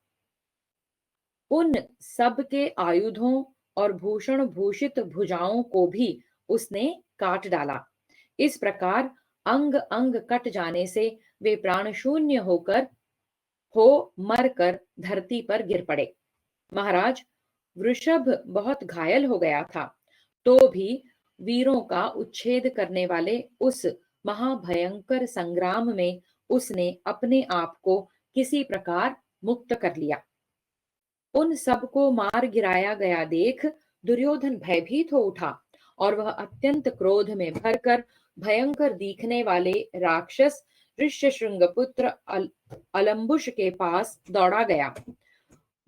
उन सब के आयुधों और भूषण भूषित भुजाओं को भी उसने काट डाला। इस प्रकार अंग अंग कट जाने से वे प्राण शून्य हो मर कर धरती पर गिर पड़े। महाराज, वृषभ बहुत घायल हो गया था, तो भी वीरों का उच्छेद करने वाले उस महाभयंकर संग्राम में उसने अपने आप को किसी प्रकार मुक्त कर लिया। उन सबको मार गिराया गया देख दुर्योधन भयभीत हो उठा और वह अत्यंत क्रोध में भरकर भयंकर दिखने वाले राक्षस ऋष्यशृंगपुत्र अलम्बुश के पास दौड़ा गया।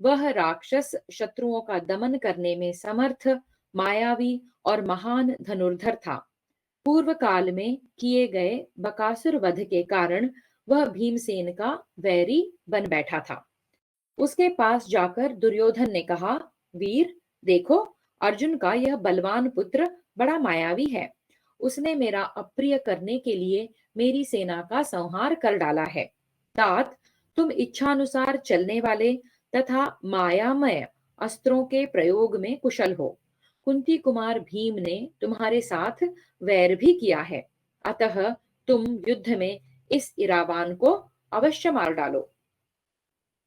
वह राक्षस शत्रुओं का दमन करने में समर्थ, मायावी और महान धनुर्धर था। पूर्व काल में किए गए बकासुर वध के कारण वह भीमसेन का वैरी बन बैठा था। उसके पास जाकर दुर्योधन ने कहा, वीर देखो, अर्जुन का यह बलवान पुत्र बड़ा मायावी है। उसने मेरा अप्रिय करने के लिए मेरी सेना का संहार कर डाला है। तात, तुम इच्छानुसार चलने वाले तथा मायामय अस्त्रों के प्रयोग में कुशल हो। कुंती कुमार भीम ने तुम्हारे साथ वैर भी किया है, अतः तुम युद्ध में इस इरावान को अवश्य मार डालो।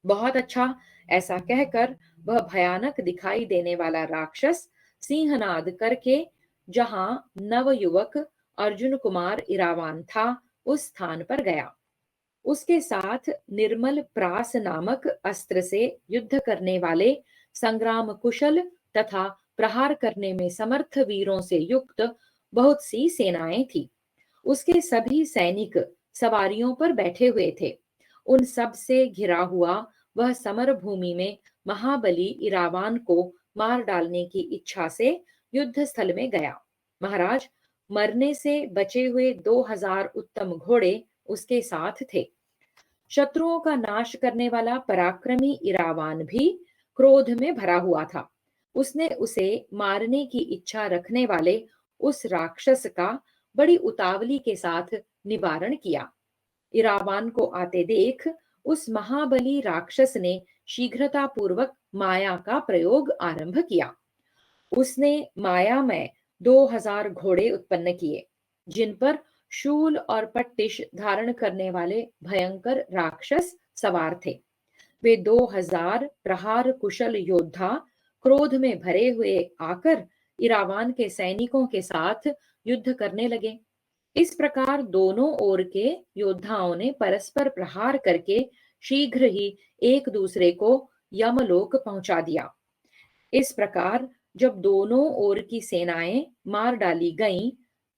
बहुत अच्छा, ऐसा कहकर वह भयानक दिखाई देने वाला राक्षस सिंहनाद करके जहां नवयुवक अर्जुन कुमार इरावान था उस स्थान पर गया। उसके साथ निर्मल प्रास नामक अस्त्र से युद्ध करने वाले संग्राम कुशल तथा प्रहार करने में समर्थ वीरों से युक्त बहुत सी सेनाएं थी। उसके सभी सैनिक सवारियों पर बैठे हुए थे। उन सब से घिरा हुआ वह समर भूमि में महाबली इरावान को मार डालने की इच्छा से युद्ध स्थल में गया। महाराज, मरने से बचे हुए 2000 उत्तम घोड़े उसके साथ थे। शत्रुओं का नाश करने वाला पराक्रमी इरावान भी क्रोध में भरा हुआ था। उसने उसे मारने की इच्छा रखने वाले उस राक्षस का बड़ी उतावली के साथ निवारण किया। इरावान को आते देख उस महाबली राक्षस ने शीघ्रता पूर्वक माया का प्रयोग आरंभ किया। उसने माया में 2000 घोड़े उत्पन्न किए, जिन पर शूल और पट्टिश धारण करने वाले भयंकर राक्षस सवार थे। वे 2000 प्रहार कुशल योद्धा क्रोध में भरे हुए आकर इरावान के सैनिकों के साथ युद्ध करने लगे। इस प्रकार दोनों ओर के योद्धाओं ने परस्पर प्रहार करके शीघ्र ही एक दूसरे को यमलोक पहुंचा दिया। इस प्रकार जब दोनों ओर की सेनाएं मार डाली गईं,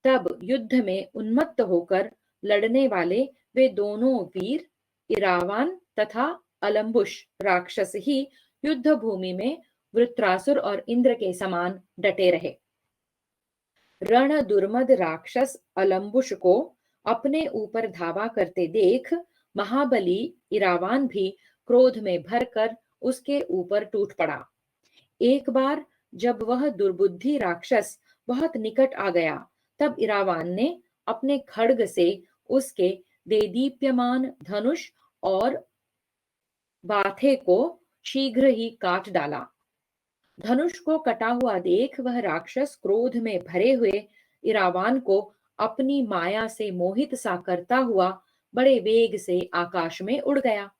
तब युद्ध में उन्मत्त होकर लड़ने वाले वे दोनों वीर इरावान तथा अलम्बुश राक्षस ही युद्ध भूमि में वृत्रासुर और इंद्र के समान डटे रहे। रण दुर्मद राक्षस अलम्बुश को अपने ऊपर धावा करते देख महाबली इरावान भी क्रोध में भरकर उसके ऊपर टूट पड़ा। एक बार जब वह दुर्बुद्धि राक्षस बहुत निकट आ गया, तब इरावान ने अपने खड्ग से उसके देदीप्यमान धनुष और बाथे को शीघ्र ही काट डाला। धनुष को कटा हुआ देख वह राक्षस क्रोध में भरे हुए इरावान को अपनी माया से मोहित सा करता हुआ बड़े वेग से आकाश में उड़ गया।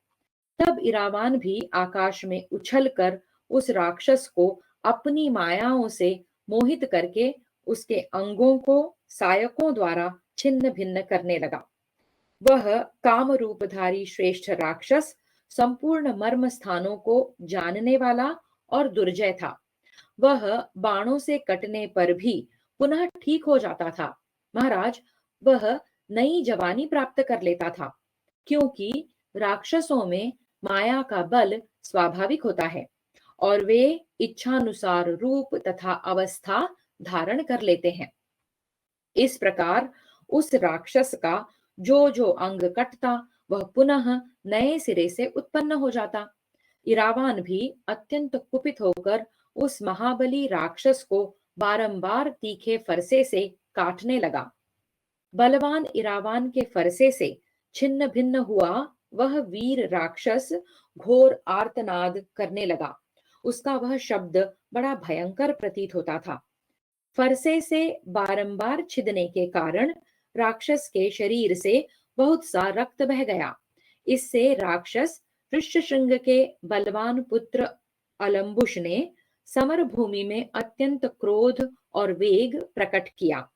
तब इरावान भी आकाश में उछलकर उस राक्षस को अपनी मायाओं से मोहित करके उसके अंगों को सायकों द्वारा छिन्न भिन्न करने लगा। वह काम रूपधारी श्रेष्ठ राक्षस संपूर्ण मर्म स्थानों को जानने वाला और दुर्जय था। वह बाणों से कटने पर भी पुनः ठीक हो जाता था। महाराज, वह नई जवानी प्राप्त कर लेता था, क्योंकि राक्षसों में माया का बल स्वाभाविक होता है और वे इच्छानुसार रूप तथा अवस्था धारण कर लेते हैं। इस प्रकार उस राक्षस का जो जो अंग कटता, वह पुनः नए सिरे से उत्पन्न हो जाता। इरावान भी अत्यंत कुपित होकर उस महाबली राक्षस को बारंबार तीखे फरसे से काटने लगा। बलवान इरावान के फरसे से छिन्न भिन्न हुआ वह वीर राक्षस घोर आर्तनाद करने लगा। उसका वह शब्द बड़ा भयंकर प्रतीत होता था। फरसे से बारंबार छिदने के कारण राक्षस के शरीर से बहुत सा रक्त बह गया। इससे राक्षस ऋष्यशृंग के बलवान पुत्र अलम्बुश ने समर भूमि में अत्यंत क्रोध और वेग प्रकट किया।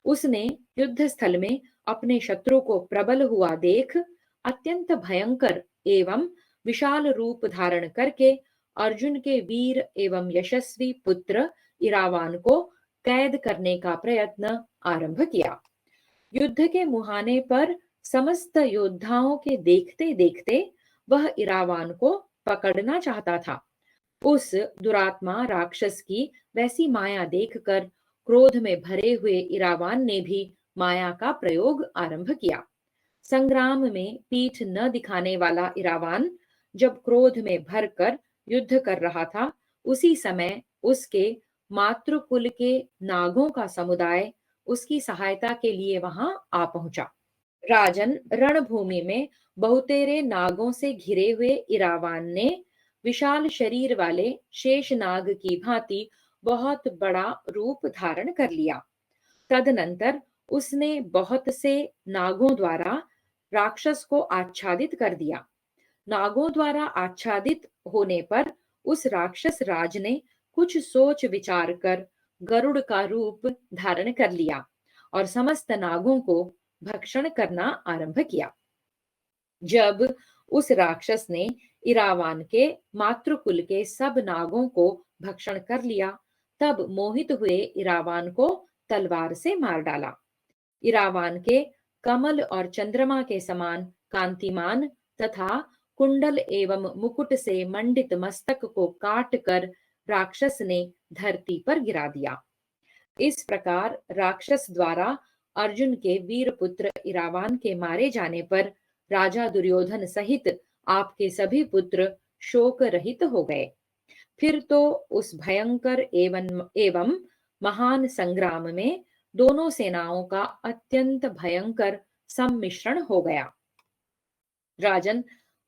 उसने युद्ध स्थल में अपने शत्रु को प्रबल हुआ देख अत्यंत भयंकर एवं विशाल रूप धारण करके अर्जुन के वीर एवं यशस्वी पुत्र इरावान को कैद करने का प्रयत्न आरंभ किया। युद्ध के मुहाने पर समस्त योद्धाओं के देखते देखते वह इरावान को पकड़ना चाहता था। उस दुरात्मा राक्षस की वैसी माया देखकर क्रोध में भरे हुए इरावान ने भी माया का प्रयोग आरंभ किया। संग्राम में पीठ न दिखाने वाला इरावान जब क्रोध में भरकर युद्ध कर रहा था, उसी समय उसके मातृकुल के नागों का समुदाय उसकी सहायता के लिए वहां आ पहुंचा। राजन, रणभूमि में बहुतेरे नागों से घिरे हुए इरावान ने विशाल शरीर वाले शेषनाग की भांति बहुत बड़ा रूप धारण कर लिया। तदनंतर उसने बहुत से नागों द्वारा राक्षस को आच्छादित कर दिया। नागों द्वारा आच्छादित होने पर उस राक्षस राज ने कुछ सोच विचार कर गरुड़ का रूप धारण कर लिया और समस्त नागों को भक्षण करना आरंभ किया। जब उस राक्षस ने इरावान के मातृकुल के सब नागों को भक्षण कर लिया, तब मोहित हुए इरावान को तलवार से मार डाला। इरावान के कमल और चंद्रमा के समान कांतिमान तथा कुंडल एवं मुकुट से मंडित मस्तक को काट कर राक्षस ने धरती पर गिरा दिया। इस प्रकार राक्षस द्वारा अर्जुन के वीर पुत्र इरावान के मारे जाने पर राजा दुर्योधन सहित आपके सभी पुत्र शोक रहित हो गए। फिर तो उस भयंकर एवं महान संग्राम में दोनों सेनाओं का अत्यंत भयंकर सम्मिश्रण हो गया। राजन,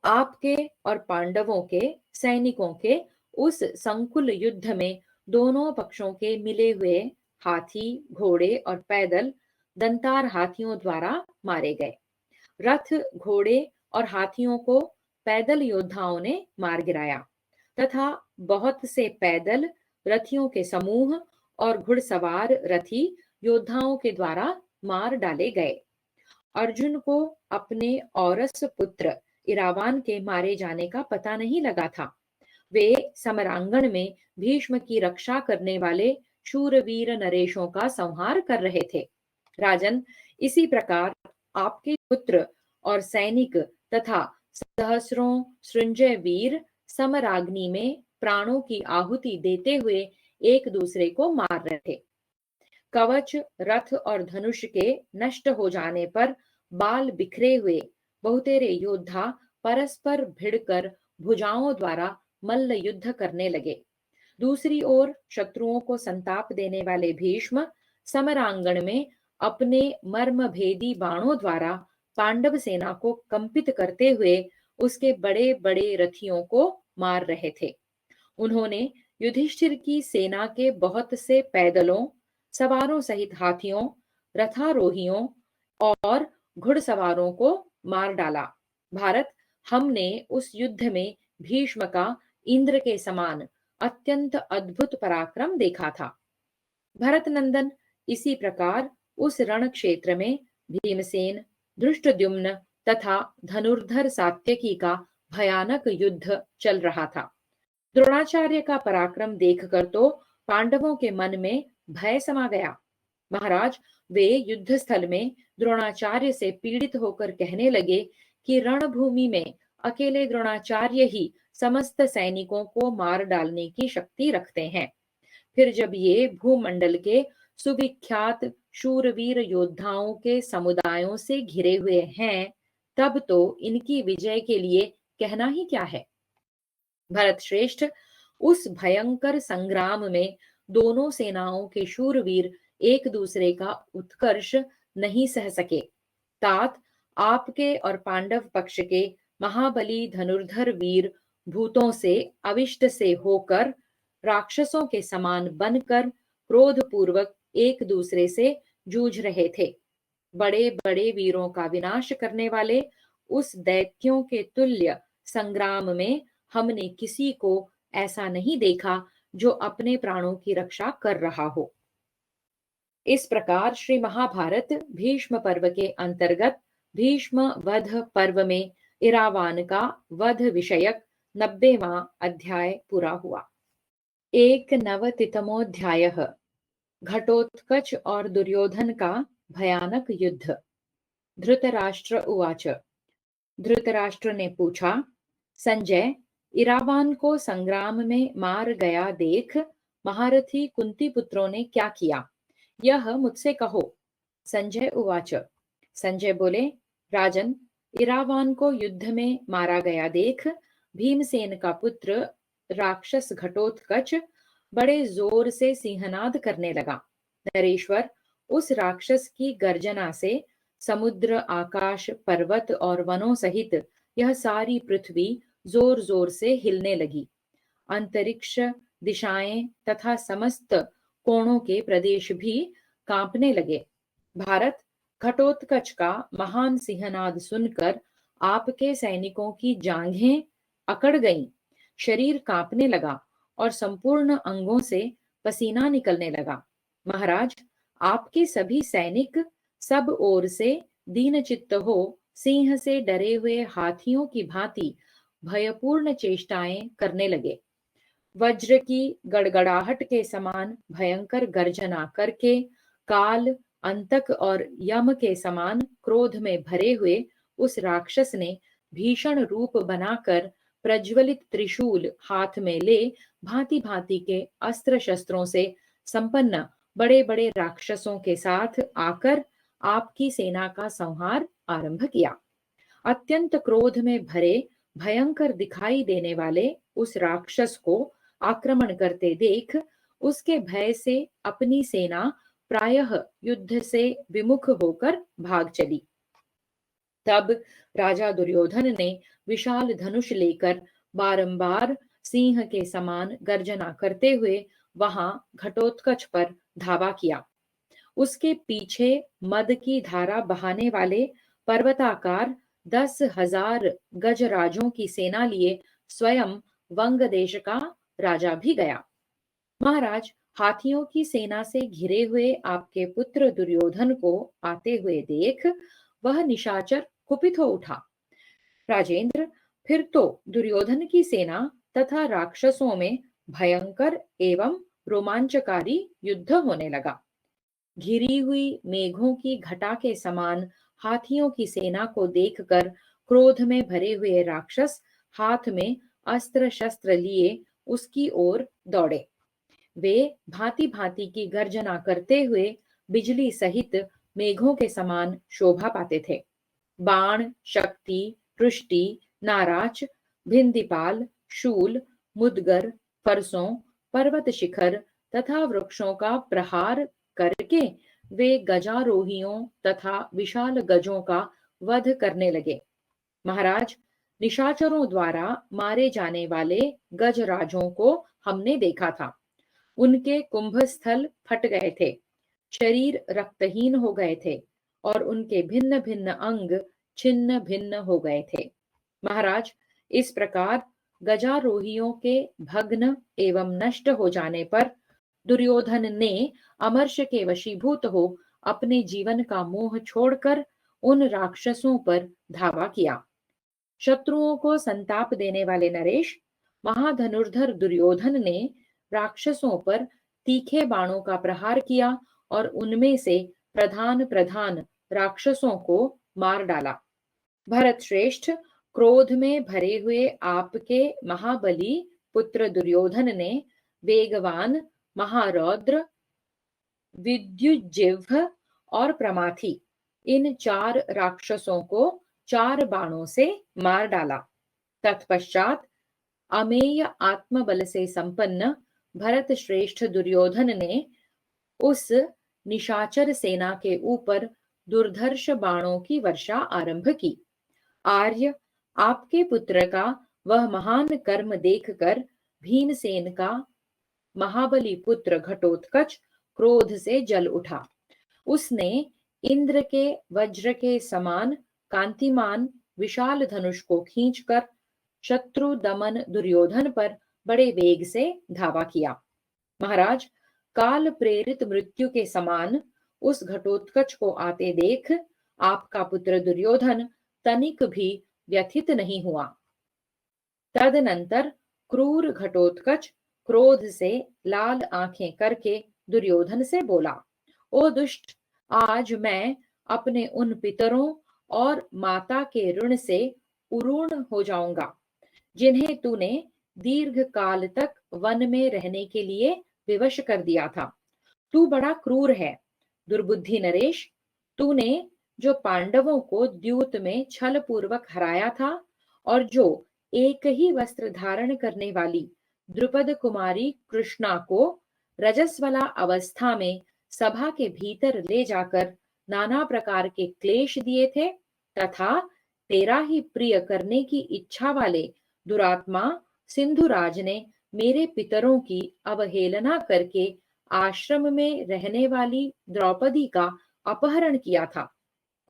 आपके और पांडवों के सैनिकों के उस संकुल युद्ध में दोनों पक्षों के मिले हुए हाथी, घोड़े और पैदल दंतार हाथियों द्वारा मारे गए। रथ, घोड़े और हाथियों को पैदल योद्धाओं ने मार गिराया तथा बहुत से पैदल रथियों के समूह और घुड़सवार रथी योद्धाओं के द्वारा मार डाले गए। अर्जुन को अपने औरस पुत्र इरावान के मारे जाने का पता नहीं लगा था। वे समरांगण में भीष्म की रक्षा करने वाले शूरवीर नरेशों का संहार कर रहे थे। राजन, इसी प्रकार आपके पुत्र और सैनिक तथा सहस्रों सृंजय वीर समराग्नि में प्राणों की आहुति देते हुए एक दूसरे को मार रहे थे। कवच, रथ और धनुष के नष्ट हो जाने पर बाल बिखरे हुए बहुतेरे योद्धा परस्पर भिड़कर भुजाओं द्वारा मल्ल युद्ध करने लगे। दूसरी ओर शत्रुओं को संताप देने वाले भीष्म समरांगण में अपने मर्म भेदी बाणों द्वारा पांडव सेना को कंपित करते हुए उसके बड़े बड़े रथियों को मार रहे थे। उन्होंने युधिष्ठिर की सेना के बहुत से पैदलों, सवारों सहित हाथियों, रथारोहियों और घुड़सवारों को मार डाला। भारत, हमने उस युद्ध में भीष्म का इंद्र के समान अत्यंत अद्भुत पराक्रम देखा था। भरत नंदन, इसी प्रकार उस रण क्षेत्र में भीमसेन, धृष्टद्युम्न तथा धनुर्धर सात्यकी का भयानक युद्ध चल रहा था। द्रोणाचार्य का पराक्रम देखकर तो पांडवों के मन में भय समा गया। महाराज, वे युद्ध स्थल में द्रोणाचार्य से पीड़ित होकर कहने लगे कि रणभूमि में अकेले द्रोणाचार्य ही समस्त सैनिकों को मार डालने की शक्ति रखते हैं। फिर जब ये भूमंडल के सुविख्यात शूरवीर योद्धाओं के समुदायों से घिरे हुए हैं, तब तो इनकी विजय के लिए कहना ही क्या है। भरत श्रेष्ठ, उस भयंकर संग्राम में दोनों सेनाओं के शूरवीर एक दूसरे का उत्कर्ष नहीं सह सके। तात आपके और पांडव पक्ष के महाबली धनुर्धर वीर भूतों से अविष्ट से होकर राक्षसों के समान बनकर क्रोधपूर्वक एक दूसरे से जूझ रहे थे। बड़े बड़े वीरों का विनाश करने वाले उस दैत्यों के तुल्य संग्राम में हमने किसी को ऐसा नहीं देखा जो अपने प्राणों की रक्षा कर रहा हो। इस प्रकार श्री महाभारत भीष्म पर्व के अंतर्गत भीष्म वध पर्व में इरावान का वध विषयक 90वां अध्याय पूरा हुआ। एक नवतितमोऽध्यायः घटोत्कच और दुर्योधन का भयानक युद्ध। धृतराष्ट्र उवाच। धृतराष्ट्र ने पूछा, संजय, इरावान को संग्राम में मार गया देख महारथी कुंती पुत्रों ने क्या किया, यह मुझसे कहो। संजय उवाच। संजय बोले, राजन, इरावान को युद्ध में मारा गया देख भीमसेन का पुत्र राक्षस घटोत्कच बड़े जोर से सिंहनाद करने लगा। नरेश्वर, उस राक्षस की गर्जना से समुद्र, आकाश, पर्वत और वनों सहित यह सारी पृथ्वी जोर जोर से हिलने लगी। अंतरिक्ष, दिशाएं तथा समस्त कोणों के प्रदेश भी कांपने लगे। भारत, घटोत्कच का महान सिंहनाद सुनकर आपके सैनिकों की जांघें अकड़ गईं, शरीर कांपने लगा और संपूर्ण अंगों से पसीना निकलने लगा। महाराज, आपके सभी सैनिक सब ओर से दीनचित्त हो सिंह से डरे हुए हाथियों की भांति भयपूर्ण चेष्टाएं करने लगे। वज्र की गड़गड़ाहट के समान भयंकर गर्जना करके काल, अंतक और यम के समान क्रोध में भरे हुए उस राक्षस ने भीषण रूप बनाकर प्रज्वलित त्रिशूल हाथ में ले भांति भांति के अस्त्र शस्त्रों से संपन्न बड़े बड़े राक्षसों के साथ आकर आपकी सेना का संहार आरंभ किया। अत्यंत क्रोध में भरे भयंकर दिखाई देने वाले उस राक्षस को आक्रमण करते देख उसके भय से अपनी सेना प्रायः युद्ध से विमुख होकर भाग चली। तब राजा दुर्योधन ने विशाल धनुष लेकर बारंबार सिंह के समान गर्जना करते हुए वहां घटोत्कच पर धावा किया। उसके पीछे मद की धारा बहाने वाले पर्वताकार 10,000 गजराजों की सेना लिए स्वयं वंग देश का राजा भी गया। महाराज, हाथियों की सेना से घिरे हुए आपके पुत्र दुर्योधन को आते हुए देख वह निशाचर कुपित हो उठा। राजेंद्र, फिर तो दुर्योधन की सेना तथा राक्षसों में भयंकर एवं रोमांचकारी युद्ध होने लगा। घिरी हुई मेघों की घटा के समान हाथियों की सेना को देखकर क्रोध में भरे हुए राक्षस हाथ में अस्त्र शस्त्र लिए उसकी ओर दौड़े। वे भांति भांति की गर्जना करते हुए बिजली सहित मेघों के समान शोभा पाते थे। बाण, शक्ति, पृष्टि, नाराच, भिंदिपाल, शूल, मुदगर, फरसों, पर्वत शिखर तथा वृक्षों का प्रहार करके वे गजारोहियों तथा विशाल गजों का वध करने लगे। महाराज, निशाचरों द्वारा मारे जाने वाले गजराजों को हमने देखा था। उनके कुंभस्थल फट गए थे, शरीर रक्तहीन हो गए थे और उनके भिन्न भिन्न अंग छिन्न भिन्न हो गए थे। महाराज, इस प्रकार गजारोहियों के भग्न एवं नष्ट हो जाने पर दुर्योधन ने अमर्ष के वशीभूत हो अपने जीवन का मोह छोड़कर उन राक्षसों पर धावा किया। शत्रुओं को संताप देने वाले नरेश, महाधनुर्धर दुर्योधन ने राक्षसों पर तीखे बाणों का प्रहार किया और उनमें से प्रधान प्रधान राक्षसों को मार डाला। भरत श्रेष्ठ, क्रोध में भरे हुए आपके महाबली पुत्र दुर्योधन ने वेगवान, महारौद्र, विद्युज्जिह्व और प्रमाथी इन 4 राक्षसों को 4 बाणों से मार डाला। तत्पश्चात अमेय आत्मबल से संपन्न भरत श्रेष्ठ दुर्योधन ने उस निशाचर सेना के ऊपर दुर्धर्ष बाणों की वर्षा आरंभ की। आर्य, आपके पुत्र का वह महान कर्म देखकर भीमसेन का महाबली पुत्र घटोत्कच क्रोध से जल उठा। उसने इंद्र के वज्र के समान कांतिमान विशाल धनुष को खींचकर शत्रु दमन दुर्योधन पर बड़े वेग से धावा किया। महाराज, काल प्रेरित मृत्यु के समान उस घटोत्कच को आते देख आपका पुत्र दुर्योधन तनिक भी व्यथित नहीं हुआ। तदनंतर क्रूर घटोत्कच क्रोध से लाल आंखें करके दुर्योधन से बोला, ओ दुष्ट, आज मैं अपने उन पितरों और माता के ऋण से उऋण हो जाऊंगा जिन्हें तूने दीर्घ काल तक वन में रहने के लिए विवश कर दिया था। तू बड़ा क्रूर है, दुर्बुद्धि नरेश। तूने जो पांडवों को द्यूत में छल पूर्वक हराया था और जो एक ही वस्त्र धारण करने वाली द्रुपद कुमारी कृष्णा को रजस्वला अवस्था में सभा के भीतर ले जाकर नाना प्रकार के क्लेश दिए थे, तथा तेरा ही प्रिय करने की इच्छा वाले दुरात्मा सिंधुराज ने मेरे पितरों की अवहेलना करके आश्रम में रहने वाली द्रौपदी का अपहरण किया था।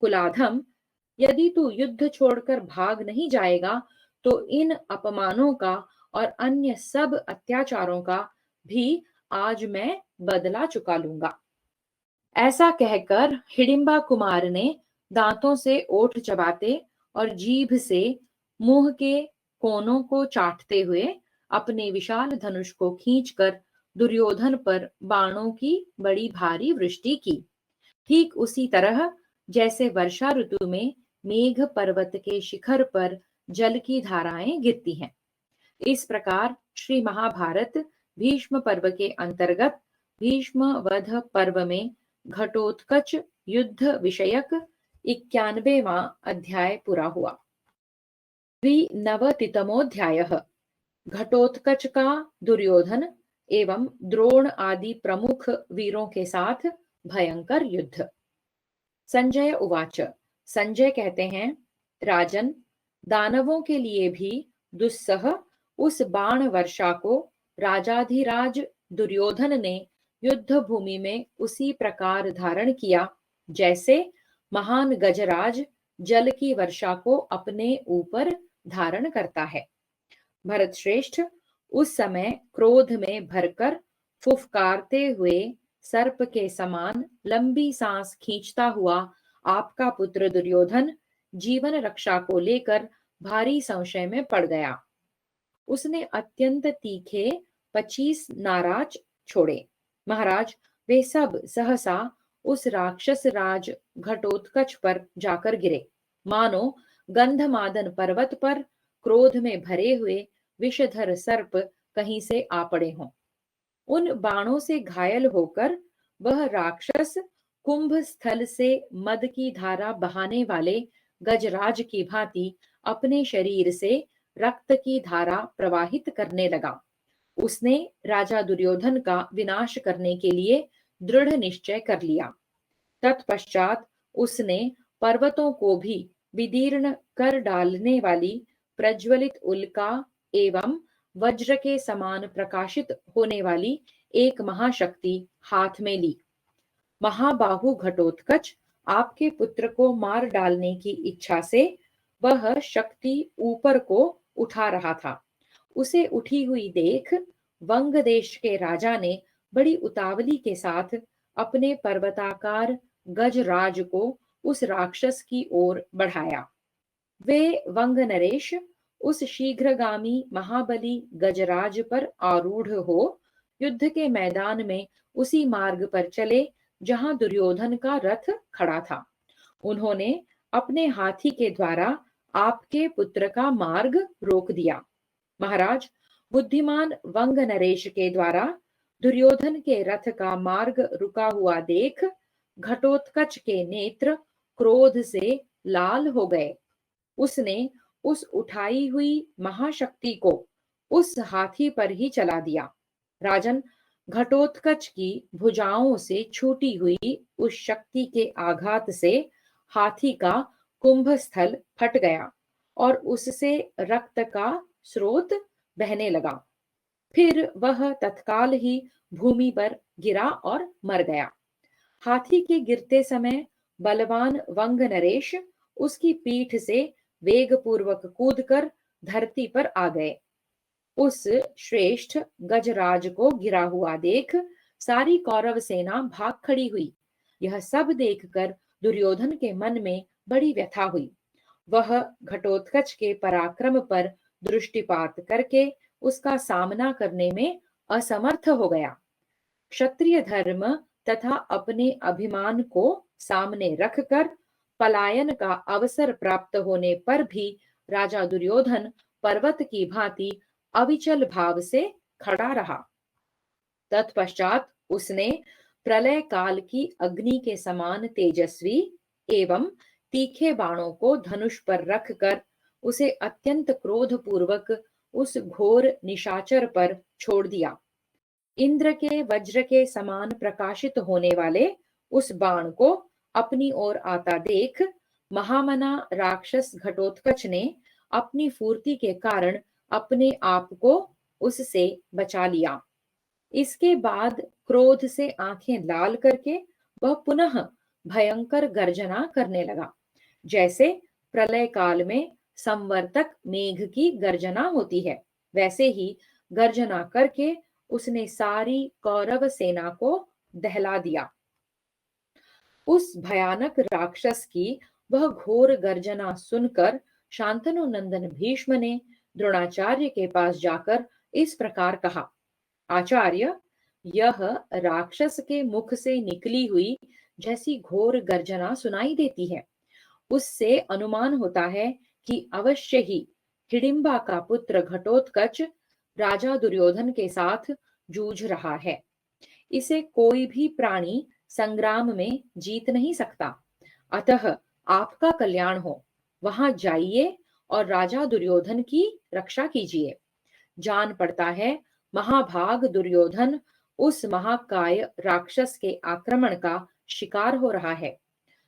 कुलाधम, यदि तू युद्ध छोड़कर भाग नहीं जाएगा तो इन अपमानों का और अन्य सब अत्याचारों का भी आज मैं बदला चुका लूंगा। ऐसा कहकर हिडिंबा कुमार ने दांतों से ओठ चबाते और जीभ से मुंह के कोनों को चाटते हुए अपने विशाल धनुष को खींचकर दुर्योधन पर बाणों की बड़ी भारी वृष्टि की। ठीक उसी तरह जैसे वर्षा ऋतु में मेघ पर्वत के शिखर पर जल की धाराएं गिरती हैं। इस प्रकार श्री महाभारत भीष्म पर्व के अंतर्गत भीष्म वध पर्व में घटोत्कच युद्ध विषयक 91वां अध्याय पूरा हुआ। द्विनवतितमोऽध्यायः घटोत्कच का दुर्योधन एवं द्रोण आदि प्रमुख वीरों के साथ भयंकर युद्ध। संजय उवाच, संजय कहते हैं, राजन, दानवों के लिए भी दुस्सह उस बाण वर्षा को राजाधिराज दुर्योधन ने युद्ध भूमि में उसी प्रकार धारण किया जैसे महान गजराज जल की वर्षा को अपने ऊपर धारण करता है। भरत श्रेष्ठ, उस समय क्रोध में भरकर फुफकारते हुए सर्प के समान लंबी सांस खींचता हुआ आपका पुत्र दुर्योधन जीवन रक्षा को लेकर भारी संशय में पड़ गया। उसने अत्यंत तीखे 25 नाराज छोड़े। महाराज, वे सब सहसा उस राक्षस राज घटोत्कच पर जाकर गिरे, मानो गंधमादन पर्वत पर क्रोध में भरे हुए विषधर सर्प कहीं से आ पड़े हों। उन बाणों से घायल होकर वह राक्षस कुंभ स्थल से मद की धारा बहाने वाले गजराज की भांति अपने शरीर से रक्त की धारा प्रवाहित करने लगा। उसने राजा दुर्योधन का विनाश करने के लिए दृढ़ निश्चय कर लिया। तत्पश्चात उसने पर्वतों को भी विदीर्ण कर डालने वाली प्रज्वलित उल्का एवं वज्र के समान प्रकाशित होने वाली एक महाशक्ति हाथ में ली। महाबाहु घटोत्कच आपके पुत्र को मार डालने की इच्छा से वह शक्ति ऊपर को उठा रहा था। उसे उठी हुई देख वंग देश के राजा ने बड़ी उतावली के साथ अपने पर्वताकार गजराज को उस राक्षस की ओर बढ़ाया। वे वंग नरेश उस शीघ्रगामी महाबली गजराज पर आरूढ़ हो युद्ध के मैदान में उसी मार्ग पर चले जहां दुर्योधन का रथ खड़ा था। उन्होंने अपने हाथी के द्वारा आपके पुत्र का मार्ग रोक दिया। महाराज, बुद्धिमान वंग नरेश के द्वारा दुर्योधन के रथ का मार्ग रुका हुआ देख घटोत्कच के नेत्र क्रोध से लाल हो गए। उसने उस उठाई हुई महाशक्ति को उस हाथी पर ही चला दिया। राजन, घटोत्कच की भुजाओं से छूटी हुई उस शक्ति के आघात से हाथी का कुंभस्थल फट गया और उससे रक्त का स्रोत बहने लगा। फिर वह तत्काल ही भूमि पर गिरा और मर गया। हाथी के गिरते समय बलवान वंग नरेश उसकी पीठ से वेग पूर्वक कूदकर धरती पर आ गए। उस श्रेष्ठ गजराज को गिरा हुआ देख सारी कौरव सेना भाग खड़ी हुई। यह सब देखकर दुर्योधन के मन में बड़ी व्यथा हुई। वह घटोत्कच के पराक्रम पर दृष्टिपात करके उसका सामना करने में असमर्थ हो गया। क्षत्रिय धर्म तथा अपने अभिमान को सामने रखकर पलायन का अवसर प्राप्त होने पर भी राजा दुर्योधन पर्वत की भांति अविचल भाव से खड़ा रहा। तत्पश्चात उसने प्रलय काल की अग्नि के समान तेजस्वी एवं तीखे बाणों को धनुष पर रखकर उसे अत्यंत क्रोध पूर्वक उस घोर निशाचर पर छोड़ दिया। इंद्र के वज्र के समान प्रकाशित होने वाले उस बाण को अपनी ओर आता देख महामना राक्षस घटोत्कच ने अपनी फुर्ती के कारण अपने आप को उससे बचा लिया। इसके बाद क्रोध से आंखें लाल करके वह पुनः भयंकर गर्जना करने लगा, जैसे प्रलय काल में संवर्तक मेघ की गर्जना होती है। वैसे ही गर्जना करके उसने सारी कौरव सेना को दहला दिया। उस भयानक राक्षस की वह घोर गर्जना सुनकर शांतनु नंदन भीष्म ने द्रोणाचार्य के पास जाकर इस प्रकार कहा, आचार्य, यह राक्षस के मुख से निकली हुई जैसी घोर गर्जना सुनाई देती है। उससे अनुमान होता है कि अवश्य ही हिडिंबा का पुत्र घटोत्कच राजा दुर्योधन के साथ जूझ रहा है। इसे कोई भी प्राणी संग्राम में जीत नहीं सकता। अतः आपका कल्याण हो, वहां जाइए और राजा दुर्योधन की रक्षा कीजिए। जान पड़ता है महाभाग दुर्योधन उस महाकाय राक्षस के आक्रमण का शिकार हो रहा है।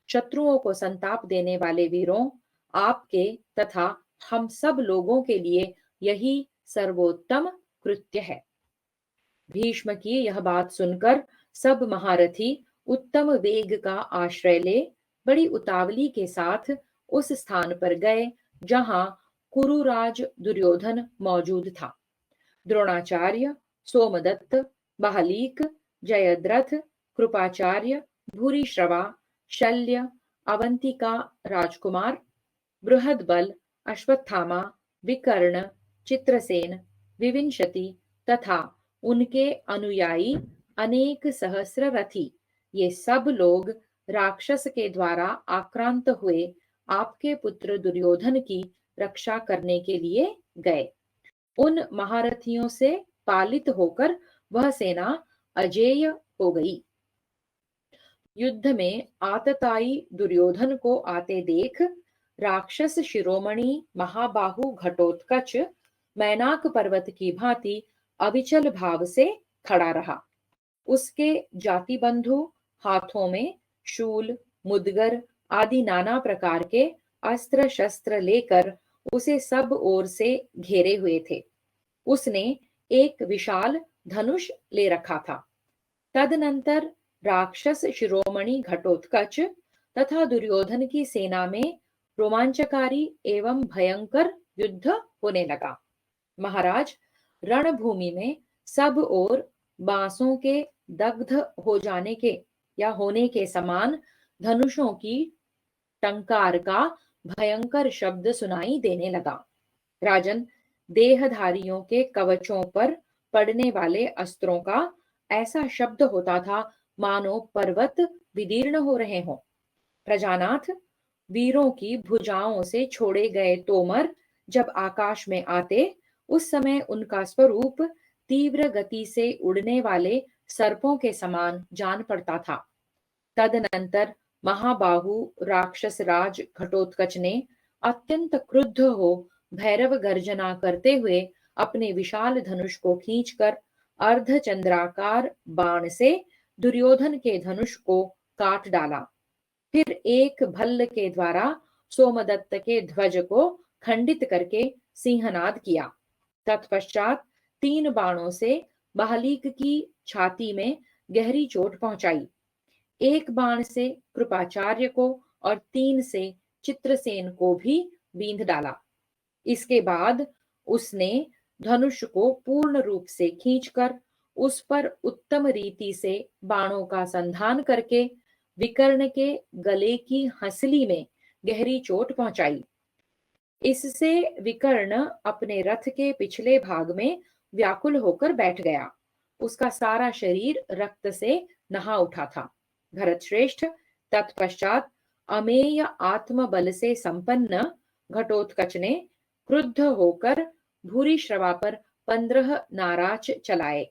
शत्रुओं को संताप देने वाले वीरों, आपके तथा हम सब लोगों के लिए यही सर्वोत्तम कृत्य है। भीष्म की यह बात सुनकर सब महारथी उत्तम वेग का आश्रय ले बड़ी उतावली के साथ उस स्थान पर गए जहां कुरुराज दुर्योधन मौजूद था। द्रोणाचार्य, सोमदत्त, बाहलीक, जयद्रथ, कृपाचार्य, भूरिश्रवा, शल्य, अवंतिका राजकुमार, बृहदबल, अश्वत्थामा, विकर्ण, चित्रसेन, विविंशति तथा उनके अनुयायी अनेक सहस्र रथी, ये सब लोग राक्षस के द्वारा आक्रांत हुए आपके पुत्र दुर्योधन की रक्षा करने के लिए गए। उन महारथियों से पालित होकर वह सेना अजेय हो गई। युद्ध में आतताई दुर्योधन को आते देख राक्षस शिरोमणि महाबाहु घटोत्कच मैनाक पर्वत की भांति अविचल भाव से खड़ा रहा। उसके जाति बंधु हाथों में शूल, मुदगर आदि नाना प्रकार के अस्त्र शस्त्र लेकर उसे सब ओर से घेरे हुए थे। उसने एक विशाल धनुष ले रखा था। तदनंतर राक्षस शिरोमणि घटोत्कच तथा दुर्योधन की सेना में रोमांचकारी एवं भयंकर युद्ध होने लगा। महाराज, रणभूमि में सब ओर बांसों के दग्ध हो जाने के या होने के समान धनुषों की टंकार का भयंकर शब्द सुनाई देने लगा। राजन, देहधारियों के कवचों पर पड़ने वाले अस्त्रों का ऐसा शब्द होता था मानो पर्वत विदीर्ण हो रहे हों। प्रजानाथ, वीरों की भुजाओं से छोड़े गए तोमर जब आकाश में आते, उस समय उनका स्वरूप तीव्र गति से उड़ने वाले सर्पों के समान जान पड़ता था। तदनंतर महाबाहु राक्षस राज घटोत्कच ने अत्यंत क्रुद्ध हो भैरव गर्जना करते हुए अपने विशाल धनुष को खींचकर अर्धचंद्राकार बाण से दुर्योधन के धनुष को काट डाला। फिर एक भल्ल के द्वारा सोमदत्त के ध्वज को खंडित करके सिंहनाद किया। तत्पश्चात 3 बाणों से बाहलिक की छाती में गहरी चोट पहुंचाई। एक बाण से कृपाचार्य को और 3 से चित्रसेन को भी बींध डाला। इसके बाद उसने धनुष को पूर्ण रूप से खींचकर उस पर उत्तम रीति से बाणों का संधान करके विकर्ण के गले की हंसली में गहरी चोट पहुंचाई। इससे विकर्ण अपने रथ के पिछले भाग में व्याकुल होकर बैठ गया। उसका सारा शरीर रक्त से नहा उठा था। भरत श्रेष्ठ, तत्पश्चात अमेय आत्मबल से संपन्न घटोत्कच ने क्रुद्ध होकर भूरिश्रवा पर 15 नाराज चलाए।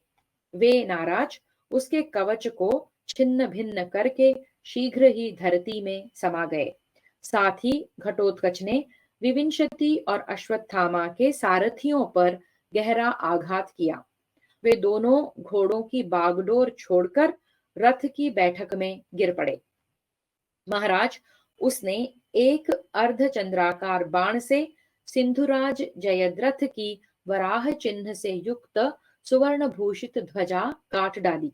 वे नाराज उसके कवच को छिन्न भिन्न करके शीघ्र ही धरती में समा गए। साथ ही घटोत्कच ने विविंशति और अश्वत्थामा के सारथियों पर गहरा आघात किया। वे दोनों घोड़ों की बागडोर छोड़कर रथ की बैठक में गिर पड़े। महाराज, उसने एक अर्धचंद्राकार बाण से सिंधुराज जयद्रथ की वराह चिन्ह से युक्त सुवर्ण भूषित ध्वजा काट डाली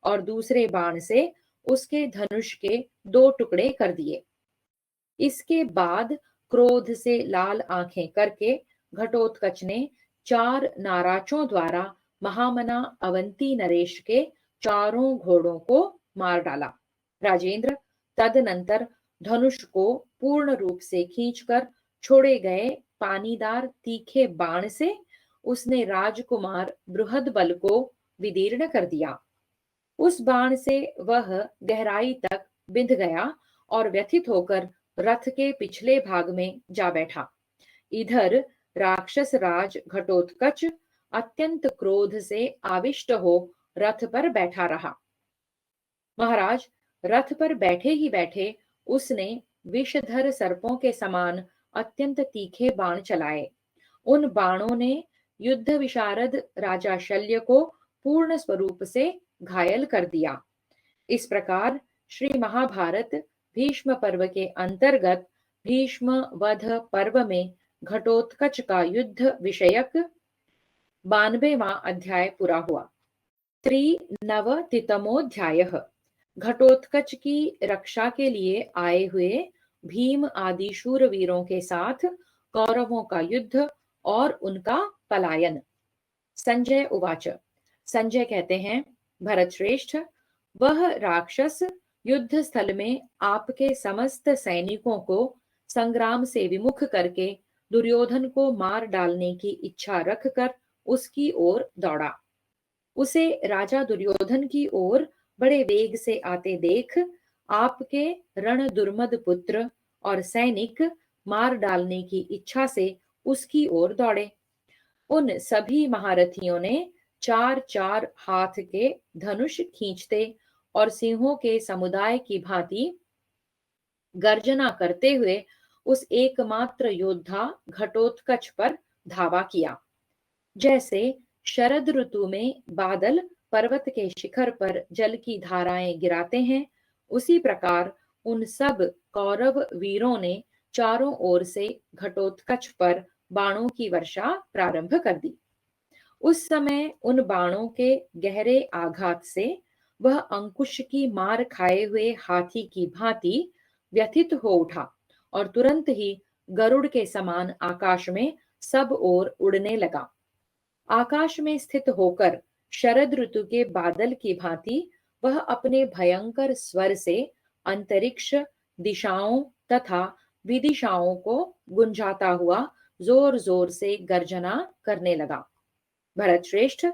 और दूसरे बाण से उसके धनुष के 2 टुकड़े कर दिए। इसके बाद क्रोध से लाल आंखें करके घटोत्कच ने 4 नाराजों द्वारा महामना अवंती नरेश के चारों घोड़ों को मार डाला। राजेंद्र, तदनंतर धनुष को पूर्ण रूप से खींचकर छोड़े गए पानीदार तीखे बाण से उसने राजकुमार बृहदबल को विदीर्ण कर दिया। उस बाण से वह गहराई तक बिंध गया और व्यथित होकर रथ के पिछले भाग में जा बैठा। इधर राक्षस राज घटोत्कच अत्यंत क्रोध से आविष्ट हो रथ पर बैठा रहा। महाराज, रथ पर बैठे ही बैठे उसने विषधर सर्पों के समान अत्यंत तीखे बाण चलाए। उन बाणों ने युद्ध विशारद राजा शल्य को पूर्ण स्वरूप से घायल कर दिया। इस प्रकार श्री महाभारत भीष्म पर्व के अंतर्गत भीष्म वध पर्व में घटोत्कच का युद्ध विषयक 92वां अध्याय पूरा हुआ। त्रिनवतितमोऽध्यायः। घटोत्कच की रक्षा के लिए आए हुए भीम आदि शूरवीरों के साथ कौरवों का युद्ध और उनका पलायन। संजय उवाच। संजय कहते हैं, भरत श्रेष्ठ, वह राक्षस युद्ध स्थल में आपके समस्त सैनिकों को संग्राम से विमुख करके दुर्योधन को मार डालने की इच्छा रखकर उसकी ओर दौड़ा। उसे राजा दुर्योधन की ओर बड़े वेग से आते देख आपके रण दुर्मद पुत्र और सैनिक मार डालने की इच्छा से उसकी ओर दौड़े। उन सभी महारथियों ने 4-4 हाथ के धनुष खींचते और सिंहों के समुदाय की भांति गर्जना करते हुए उस एकमात्र योद्धा घटोत्कच पर धावा किया। जैसे शरद ऋतु में बादल पर्वत के शिखर पर जल की धाराएं गिराते हैं, उसी प्रकार उन सब कौरव वीरों ने चारों ओर से घटोत्कच पर बाणों की वर्षा प्रारंभ कर दी। उस समय उन बाणों के गहरे आघात से वह अंकुश की मार खाए हुए हाथी की भांति व्यथित हो उठा और तुरंत ही गरुड़ के समान आकाश में सब ओर उड़ने लगा। आकाश में स्थित होकर शरद ऋतु के बादल की भांति वह अपने भयंकर स्वर से अंतरिक्ष, दिशाओं तथा विदिशाओं को गुंजाता हुआ जोर जोर से गर्जना करने लगा। भरत श्रेष्ठ,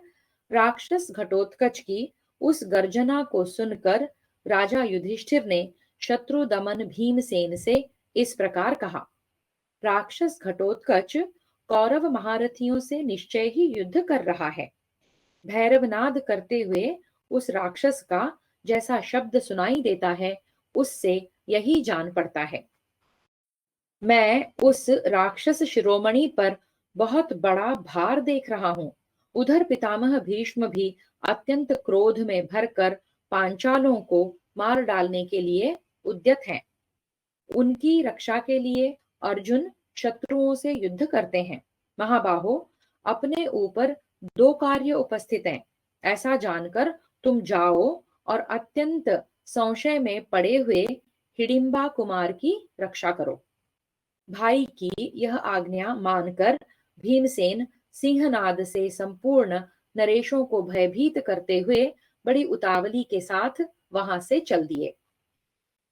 राक्षस घटोत्कच की उस गर्जना को सुनकर राजा युधिष्ठिर ने शत्रु दमन भीमसेन से इस प्रकार कहा। राक्षस घटोत्कच कौरव महारथियों से निश्चय ही युद्ध कर रहा है। भैरवनाद करते हुए उस राक्षस का जैसा शब्द सुनाई देता है, उससे यही जान पड़ता है। मैं उस राक्षस शिरोमणि पर बहुत बड़ा भार देख रहा हूं। उधर पितामह भीष्म भी अत्यंत क्रोध में भरकर पांचालों को मार डालने के लिए उद्यत हैं। उनकी रक्षा के लिए अर्जुन शत्रुओं से युद्ध करते हैं। महाबाहो, अपने ऊपर दो कार्य उपस्थित हैं। ऐसा जानकर तुम जाओ और अत्यंत संशय में पड़े हुए हिडिंबा कुमार की रक्षा करो। भाई की यह आज्ञा मानकर भीमसेन सिंहनाद से संपूर्ण नरेशों को भयभीत करते हुए बड़ी उतावली के साथ वहां से चल दिए।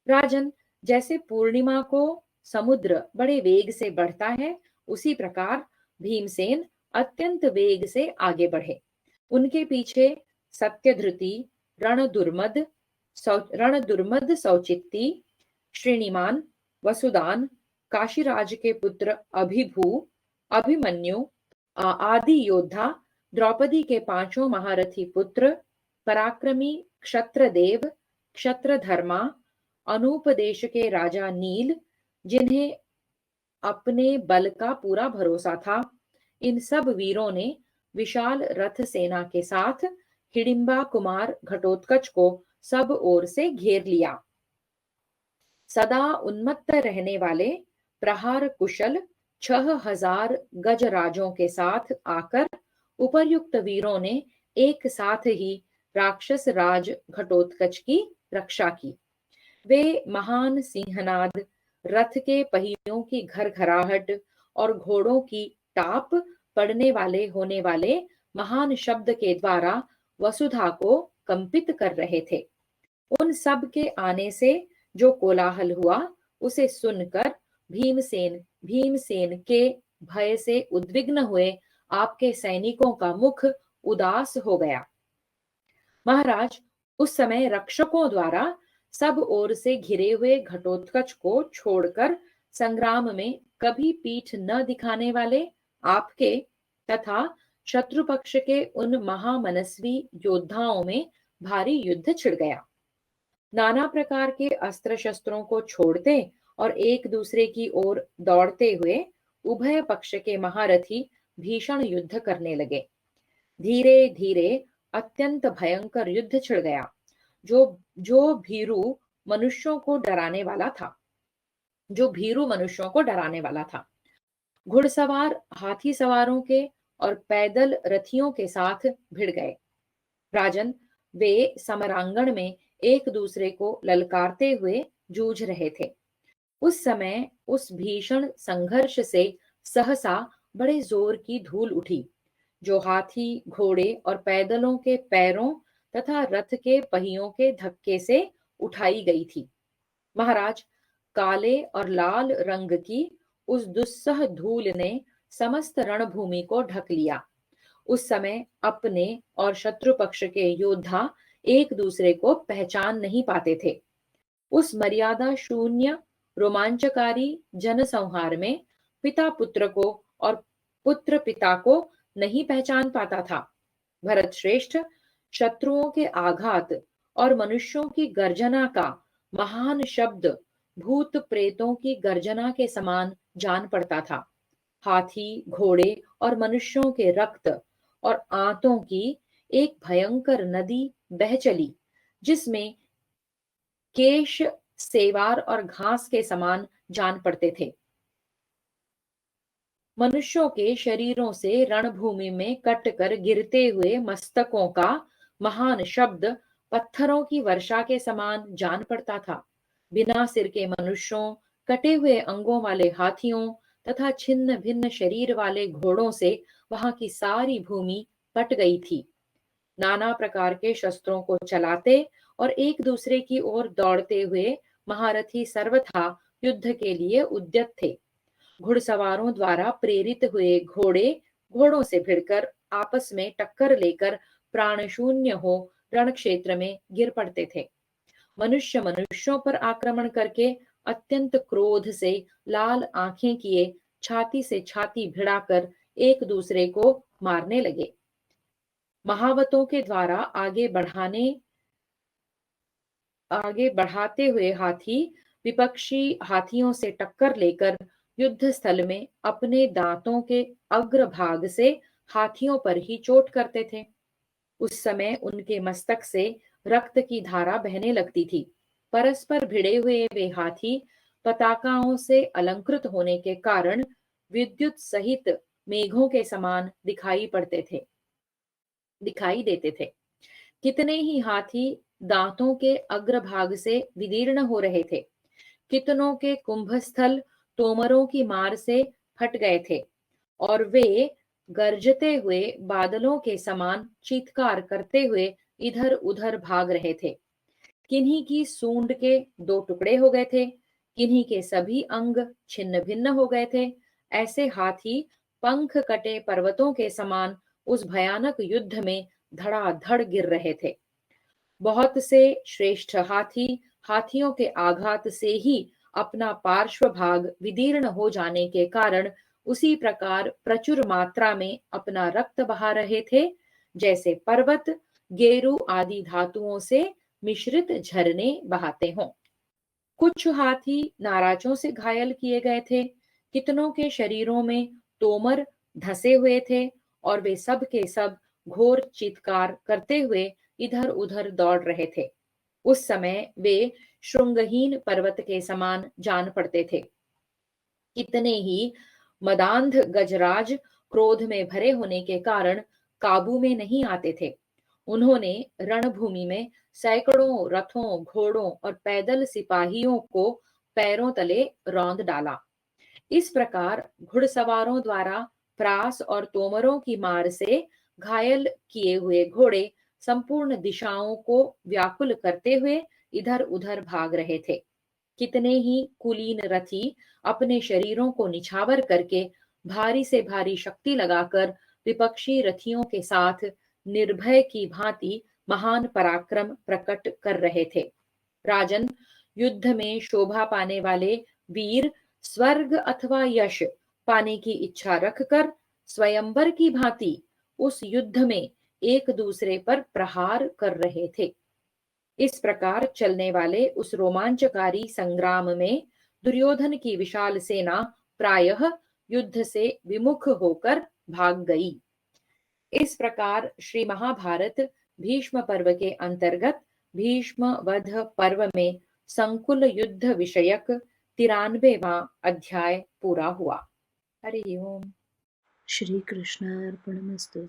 राजन, जैसे पूर्णिमा को समुद्र बड़े वेग से बढ़ता है, उसी प्रकार भीमसेन अत्यंत वेग से आगे बढ़े। उनके पीछे सत्यधृति, रणदुर्मद रणदुर्मद सौचित्ती, श्रीनिमान, वसुदान, काशीराज के पुत्र अभिभू, अभिमन्यु आदि योद्धा, द्रौपदी के पांचों महारथी पुत्र, पराक्रमी क्षत्रदेव, क्षत्रधर्मा, अनूप देश के राजा नील, जिन्हें अपने बल का पूरा भरोसा था, इन सब वीरों ने विशाल रथ सेना के साथ हिडिंबा कुमार घटोत्कच को सब ओर से घेर लिया। सदा उन्मत्त रहने वाले प्रहार कुशल 6,000 गजराजों के साथ आकर उपर्युक्त वीरों ने एक साथ ही राक्षस राज घटोत्कच की रक्षा की। वे महान सिंहनाद, रथ के पहियों की घरघराहट और घोड़ों की टाप पड़ने वाले होने वाले महान शब्द के द्वारा वसुधा को कंपित कर रहे थे। उन सब के आने से जो कोलाहल हुआ, उसे सुनकर भीमसेन भीमसेन के भय से उद्विग्न हुए आपके सैनिकों का मुख उदास हो गया। महाराज, उस समय रक्षकों द्वारा सब ओर से घिरे हुए घटोत्कच को छोड़कर संग्राम में कभी पीठ न दिखाने वाले आपके तथा शत्रु पक्ष के उन महामनस्वी योद्धाओं में भारी युद्ध छिड़ गया। नाना प्रकार के अस्त्र शस्त्रों को छोड़ते और एक दूसरे की ओर दौड़ते हुए उभय पक्ष के महारथी भीषण युद्ध करने लगे। धीरे धीरे अत्यंत भयंकर युद्ध छिड़ गया, जो जो भीरु मनुष्यों को डराने वाला था जो भीरु मनुष्यों को डराने वाला था। घुड़सवार हाथी सवारों के और पैदल रथियों के साथ भिड़ गए। राजन, वे समरांगण में एक दूसरे को ललकारते हुए जूझ रहे थे। उस समय उस भीषण संघर्ष से सहसा बड़े जोर की धूल उठी, जो हाथी, घोड़े और पैदलों के पैरों तथा रथ के पहियों के धक्के से उठाई गई थी। महाराज, काले और लाल रंग की उस दुस्सह धूल ने समस्त रणभूमि को ढक लिया। उस समय अपने और शत्रु पक्ष के योद्धा एक दूसरे को पहचान नहीं पाते थे। उस मर्यादा शून्य रोमांचकारी जनसंहार में पिता पुत्र को और पुत्र पिता को नहीं पहचान पाता था। भरत श्रेष्ठ, शत्रुओं के आघात और मनुष्यों की गर्जना का महान शब्द भूत प्रेतों की गर्जना के समान जान पड़ता था। हाथी, घोड़े और मनुष्यों के रक्त और आंतों की एक भयंकर नदी बह चली, जिसमें केश, सेवार और घास के समान जान पड़ते थे। मनुष्यों के शरीरों से रणभूमि में कटकर गिरते हुए मस्तकों का महान शब्द पत्थरों की वर्षा के समान जान पड़ता था। बिना सिर के मनुष्यों, कटे हुए अंगों वाले हाथियों तथा छिन्न भिन्न शरीर वाले घोड़ों से वहां की सारी भूमि कट गई थी। नाना प्रकार के शस्त्रों को चलाते और एक दूसरे की ओर दौड़ते हुए महारथी सर्वथा युद्ध के लिए उद्यत थे। घुड़सवारों द्वारा प्रेरित हुए घोड़े घोड़ों से भिड़कर आपस में टक्कर लेकर प्राण शून्य हो रण क्षेत्र में गिर पड़ते थे। मनुष्य मनुष्यों पर आक्रमण करके अत्यंत क्रोध से लाल आंखें किए छाती से छाती भिड़ाकर एक दूसरे को मारने लगे। महावतों के द्वारा आगे बढ़ाते हुए हाथी विपक्षी हाथियों से टक्कर लेकर युद्ध स्थल में अपने दांतों के अग्रभाग से हाथियों पर ही चोट करते थे। उस समय उनके मस्तक से रक्त की धारा बहने लगती थी। परस्पर भिड़े हुए वे हाथी पताकाओं से अलंकृत होने के कारण विद्युत सहित मेघों के समान दिखाई देते थे। कितने ही हाथी दांतों के अग्रभाग से विदीर्ण हो रहे थे। कितनों के कुंभस्थल तोमरों की मार से फट गए थे और वे गरजते हुए बादलों के समान चीत्कार करते हुए इधर उधर भाग रहे थे। किन्हीं की सूंड के दो टुकड़े हो गए थे, किन्हीं के सभी अंग छिन्न भिन्न हो गए थे। ऐसे हाथी पंख कटे पर्वतों के समान उस भयानक युद्ध में धड़ाधड़ गिर रहे थे। बहुत से श्रेष्ठ हाथी हाथियों के आघात से ही अपना पार्श्व भाग विदीर्ण हो जाने के कारण उसी प्रकार प्रचुर मात्रा में अपना रक्त बहा रहे थे, जैसे पर्वत गेरू आदि धातुओं से मिश्रित झरने बहाते हों। कुछ हाथी नाराजों से घायल किए गए थे। कितनों के शरीरों में तोमर धंसे हुए थे और वे सब के सब घोर चीत्कार करते हुए इधर उधर दौड़ रहे थे। उस समय वे श्रृंगहीन पर्वत के समान जान पड़ते थे। कितने ही मदांध गजराज क्रोध में भरे होने के कारण काबू में नहीं आते थे। उन्होंने रणभूमि में सैकड़ों रथों घोड़ों और पैदल सिपाहियों को पैरों तले रौंद डाला। इस प्रकार घुड़सवारों द्वारा प्रास और तोमरों की मार से घायल किए हुए घोड़े संपूर्ण दिशाओं को व्याकुल करते हुए इधर उधर भाग रहे थे। कितने ही कुलीन रथी अपने शरीरों को निछावर करके भारी से भारी शक्ति लगाकर विपक्षी रथियों के साथ निर्भय की भांति महान पराक्रम प्रकट कर रहे थे। राजन, युद्ध में शोभा पाने वाले वीर स्वर्ग अथवा यश पाने की इच्छा रखकर स्वयंवर की भांति उस युद्ध में एक दूसरे पर प्रहार कर रहे थे। इस प्रकार चलने वाले उस रोमांचकारी संग्राम में दुर्योधन की विशाल सेना प्रायः युद्ध से विमुख होकर भाग गई। इस प्रकार श्री महाभारत भीष्म पर्व के अंतर्गत भीष्म वध पर्व में संकुल युद्ध विषयक 93वां अध्याय पूरा हुआ। हरि ओम। श्री कृष्णार्पणमस्तु।